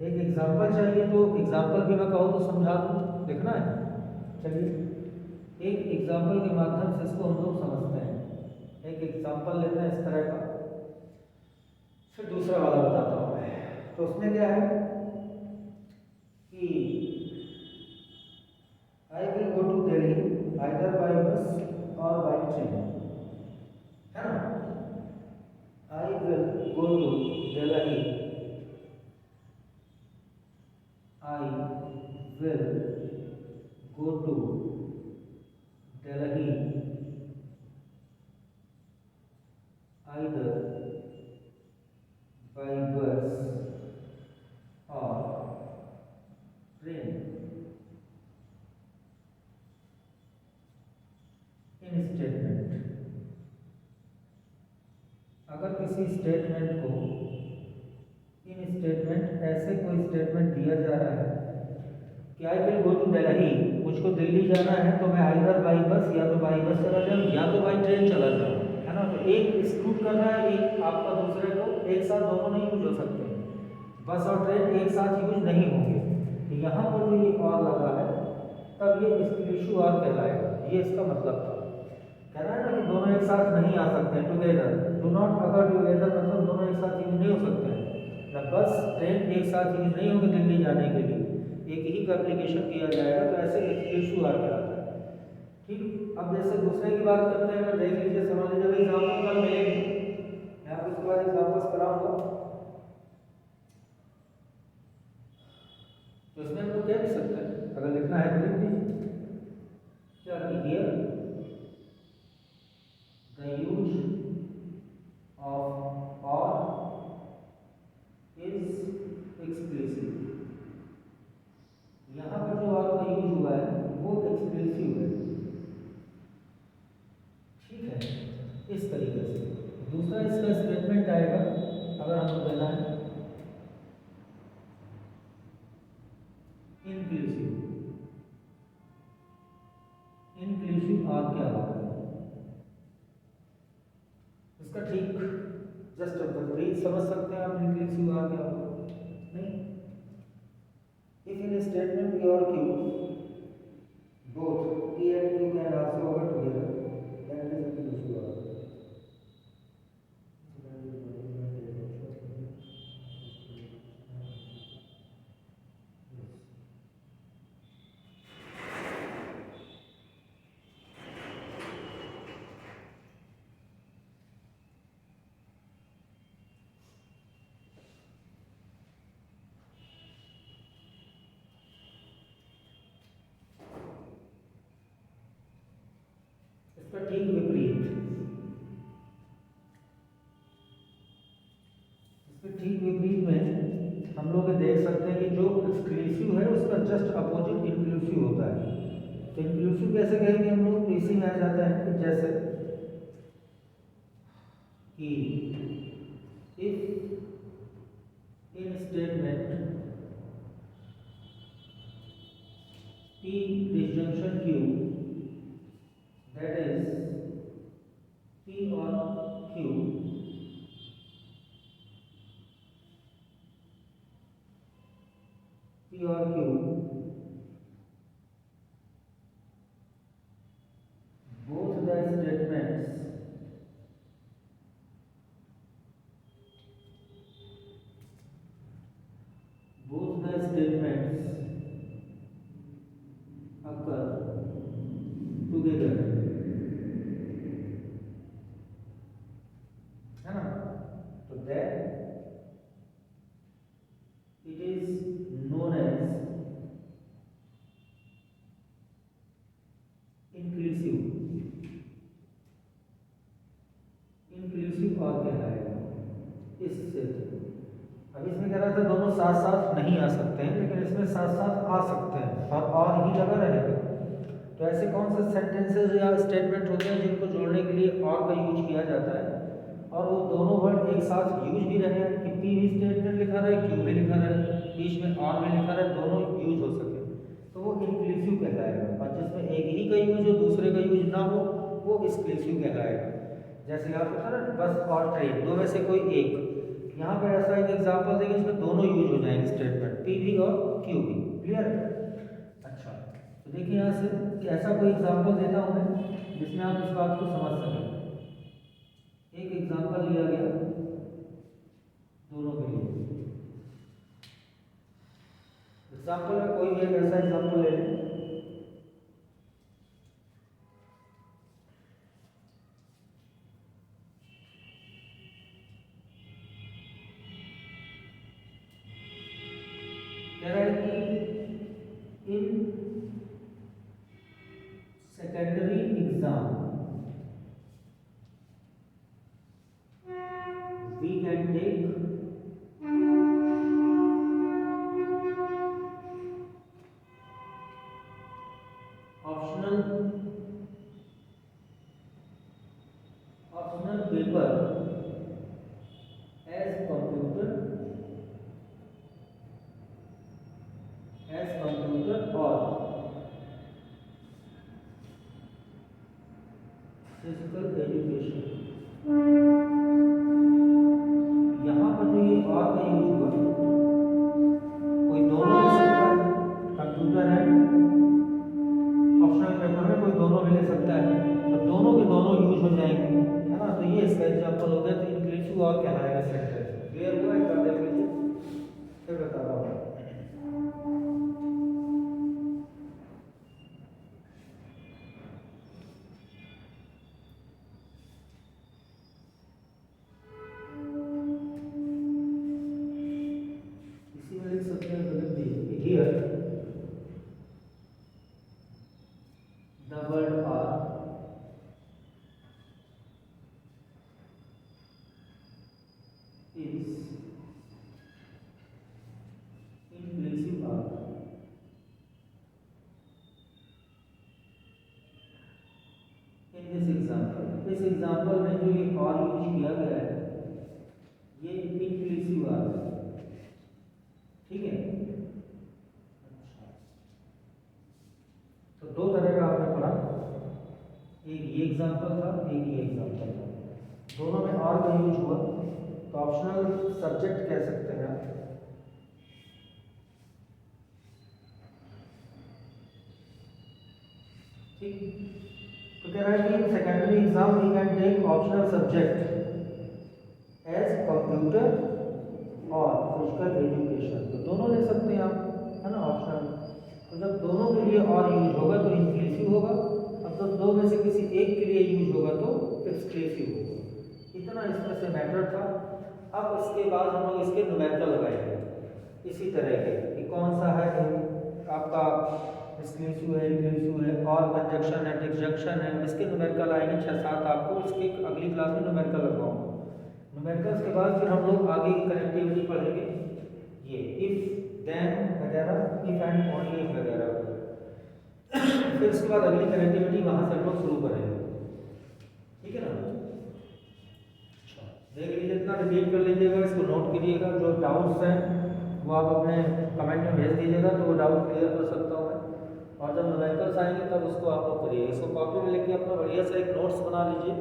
एक एग्जांपल चाहिए तो एग्जांपल भी मैं कहूँ तो समझा दूँ, लिखना है, चलिए एक एग्जांपल के माध्यम से इसको हम लोग समझते हैं। एक एग्जांपल लेते हैं इस तरह का, फिर दूसरा वाला बताता हूँ मैं। तो उसमें क्या है कि I will go to Delhi either by bus or by train, है ना, I will go to Delhi, I will go to Delhi either by bus or train। In statement, अगर किसी स्टेटमेंट को इन स्टेटमेंट ऐसे कोई स्टेटमेंट दिया जा रहा है कि I will go to Delhi, मुझको दिल्ली जाना है तो मैं आइदर बाई बस, या तो बाई बस चला जाऊँ या तो बाई ट्रेन चला जाऊँ, है ना। तो एक एक्सक्लूड करना है, एक आपका दूसरे को, एक साथ दोनों नहीं यूज हो सकते, बस और ट्रेन एक साथ यूज नहीं होंगे। तो यहाँ पर जो ये और लगा है तब ये एक्सक्लूसिव और कहलाएगा, ये इसका मतलब था। कह रहा है ना कि दोनों एक साथ नहीं आ सकते, together, do not occur together, मतलब दोनों एक साथ यूज नहीं हो सकते हैं। ना बस ट्रेन एक साथ यूज नहीं होंगे दिल्ली जाने के लिए, एक ही का एप्लीकेशन किया जाएगा, तो ऐसे एक्सक्लूसिव आर कहलाता है। ठीक, अब जैसे दूसरे की बात करते हैं, अगर देख लीजिए, समझ लीजिए, एग्जाम्पल कल मिलेंगे, मैं आपको इसके बाद एग्जाम्पल्स कराऊंगा, तो इसमें हम लोग कह भी सकते हैं, अगर लिखना है तो लिख दीजिए क्या कि here the use of or is exclusive। यहाँ पर जो और का यूज हुआ है वो एक्सक्लूसिव है, ठीक है, इस तरीके से। दूसरा इसका स्टेटमेंट आएगा, अगर हमको देना है इंक्लूसिव, इंक्लूसिव और क्या होगा इसका, ठीक जस्ट विपरीत समझ सकते हैं आप, इंक्लूसिव और क्या होगा नहीं। इफ इन स्टेटमेंट P और Q both P and Q can also occur together, then it is inclusive or। इसके ठीक विपरीत में हम लोग ये देख सकते हैं कि जो एक्सक्लूसिव है उसका जस्ट अपोजिट इंक्लूसिव होता है। तो इंक्लूसिव कैसे कहेंगे हम लोग, तो इसी में आ जाता है कि जैसे कि if in statement P disjunction Q, that is P or Q, P or Q, both the statements occur together, है ना। तो that it is known as inclusive, और कहलाएगा। इससे अब इसमें कह रहा था दोनों साथ साथ नहीं आ सकते हैं, लेकिन इसमें साथ साथ आ सकते हैं और ही लगा रहेगा। तो ऐसे कौन से सेंटेंसेस या स्टेटमेंट होते हैं जिनको जोड़ने के लिए और का यूज किया जाता है और वो दोनों वर्ड एक साथ यूज भी रहे हैं कि पी भी स्टेटमेंट लिखा रहे, क्यू भी लिखा रहे, बीच में और भी लिखा रहे, दोनों यूज हो सके, तो वो इंक्लूसिव कहलाएगा। और जिसमें एक ही का यूज हो दूसरे का यूज ना हो वो एक्सक्लूसिव कहलाएगा। जैसे यहाँ पे था ना बस और ट्रेन, दो में से कोई एक, यहाँ पे ऐसा एक एग्जांपल देंगे जिसमें दोनों यूज हो जाएंगे स्टेटमेंट, पी भी और क्यू भी। क्लियर? अच्छा, तो देखिए यहाँ से कि ऐसा कोई एग्जांपल देता हूँ मैं जिसमें आप इस बात को समझ सकें। एक एग्जांपल लिया गया दोनों के लिए। एग्जांपल में कोई भी एक ऐसा एग्जांपल ले लें, कह रहा है कि in secondary exam we can take optional paper as computer और फिजिकल एजुकेशन। यहाँ पर जो ये और का यूज हुआ, कोई दोनों ले सकता है, कंप्यूटर है, ऑप्शनल पेपर में कोई दोनों भी ले सकता है, तो दोनों के दोनों यूज हो जाएंगे, है ना। तो ये इसका एग्जांपल हो गया। तो इंक्लूसिव और कहलाएगा सेंटेंस। क्लियर हुआ? एक बार देख लीजिए, फिर बता रहा हूँ। इस एग्जांपल में जो ये और यूज किया गया है ये इंक्लूसिव आ है। ठीक है? अच्छा, तो दो तरह का आपने पढ़ा, एक ये एग्जांपल था, एक ये एग्जांपल था, दोनों में और का यूज हुआ। तो ऑप्शनल सब्जेक्ट कह सकते हैं आप। ठीक, तो कह रहा है कि secondary exam we can take optional subject as computer और फिजिकल एजुकेशन। तो दोनों ले सकते हैं आप, है ना, ऑप्शनल। तो जब दोनों के लिए और यूज होगा तो इंक्लूसिव होगा, अब तो दो में से किसी एक के लिए यूज होगा तो एक्सक्लूसिव होगा। इतना इसमें से मैटर था। अब इसके बाद हम लोग इसके न्यूमेरिकल लगाएंगे इसी तरह के कि कौन सा है आपका एक्सक्लूसिव है, इंक्लूसिव है, और कंजक्शन है, डिसजंक्शन है। इसके न्यूमेरिकल आएंगे 6-7 आपको इसकी अगली क्लास में न्यूमेरिकल लगवाऊंगा। न्यूमेरिकल्स के बाद फिर हम लोग आगे कनेक्टिविटी पढ़ेंगे, ये इफ देन वगैरह, इफ एंड ओनली इफ वगैरह। फिर उसके बाद अगली कनेक्टिविटी वहाँ से हम लोग शुरू करेंगे, ठीक है ना। अच्छा, देख लीजिए, इतना रिपीट कर लीजिएगा, इसको नोट करिएगा। जो डाउट्स हैं वो आप अपने कमेंट में भेज दीजिएगा, तो वो डाउट क्लियर कर सकता हूँ मैं। और जब न्यूमेरिकल्स आएंगे तब उसको आप लोग करिए। इसको कॉपी में लेके अपना बढ़िया से एक नोट्स बना लीजिए।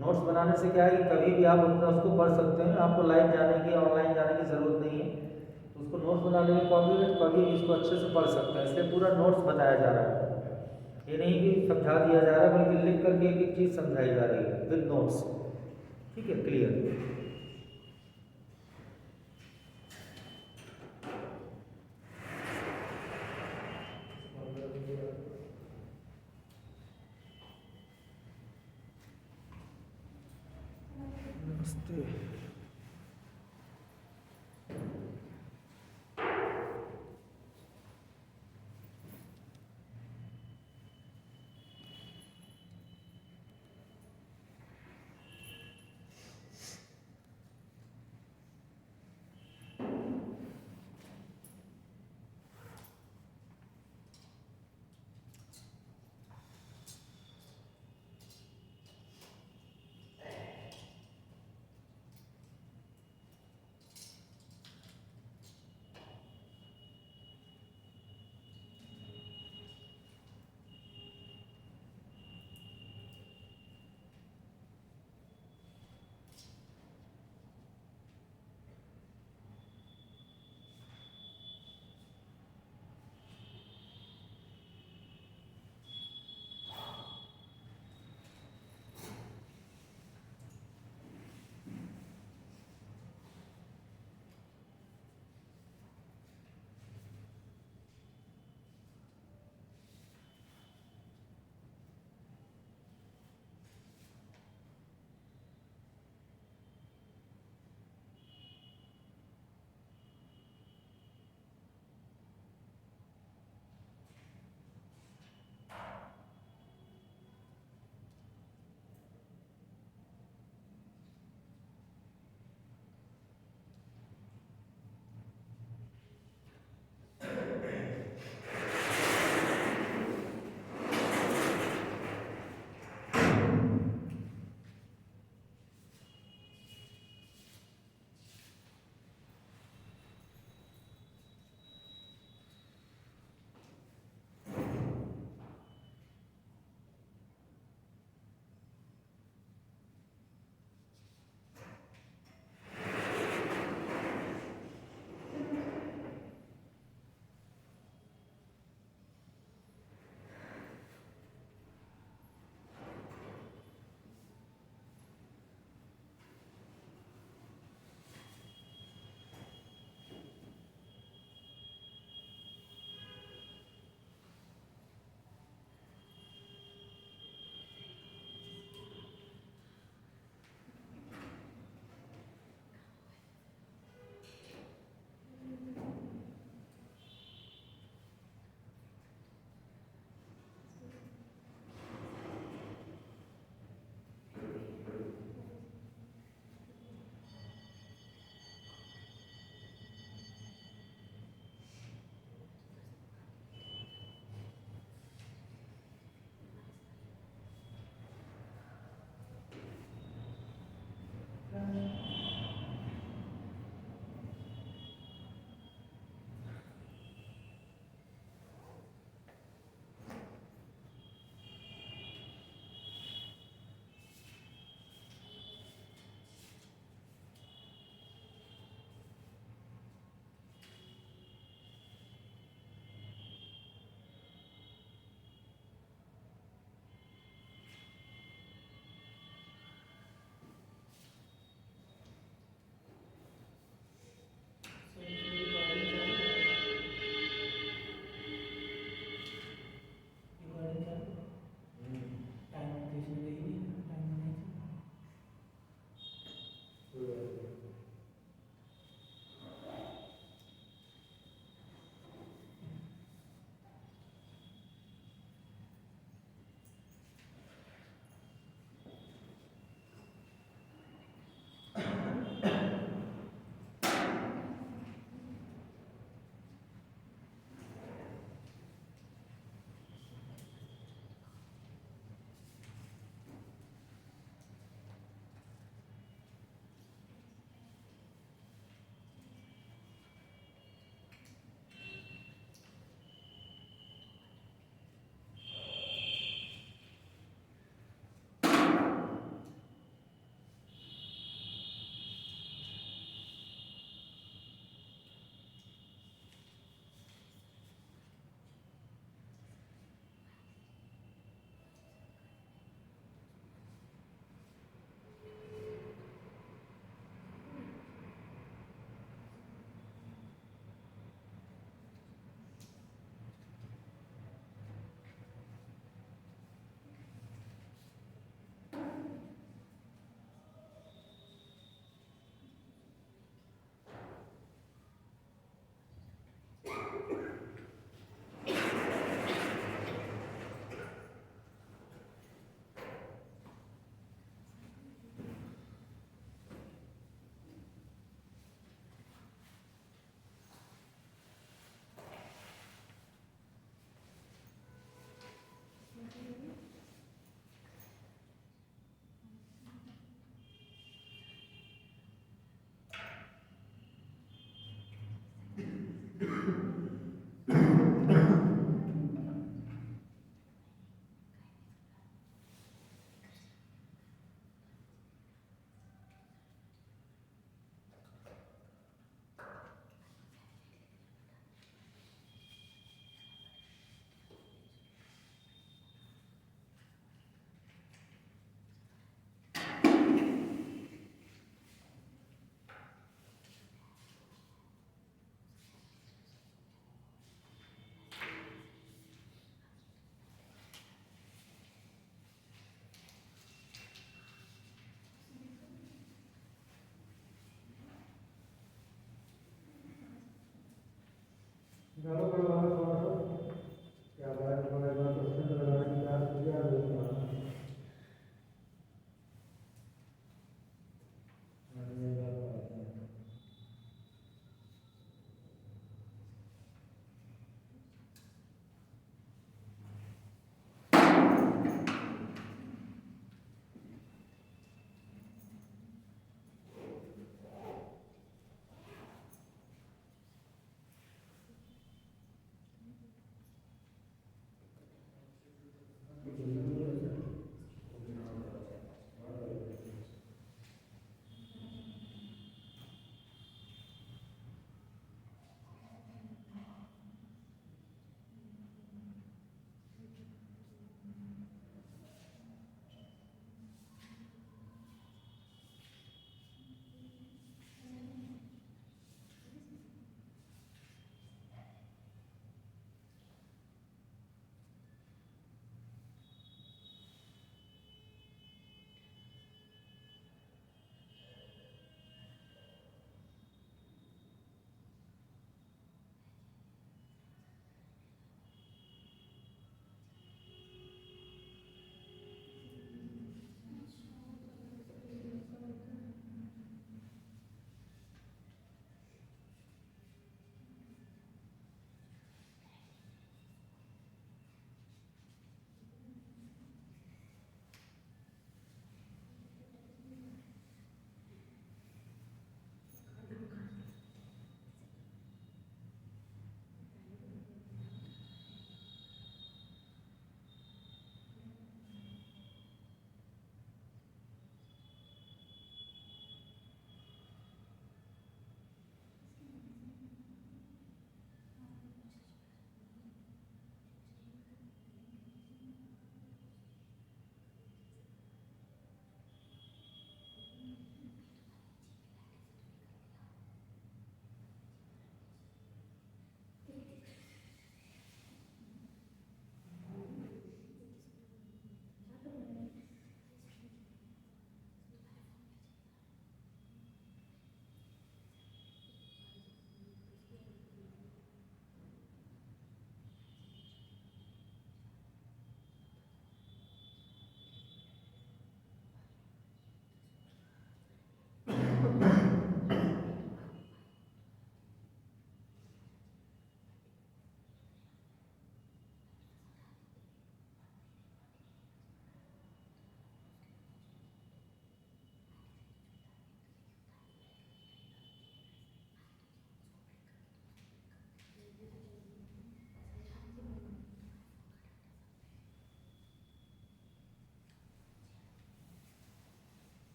नोट्स बनाने से क्या है कि कभी भी आप अपना उसको पढ़ सकते हैं, आपको लाइव जाने की, ऑनलाइन जाने की ज़रूरत नहीं है। तो उसको नोट्स बना लेंगे कॉपी में, कभी भी इसको अच्छे से पढ़ सकते हैं। इसलिए पूरा नोट्स बताया जा रहा है, ये नहीं कि समझा दिया जा रहा है, बल्कि लिख करके एक एक चीज़ समझाई जा रही है विद नोट्स, ठीक है, क्लियर। नमस्ते।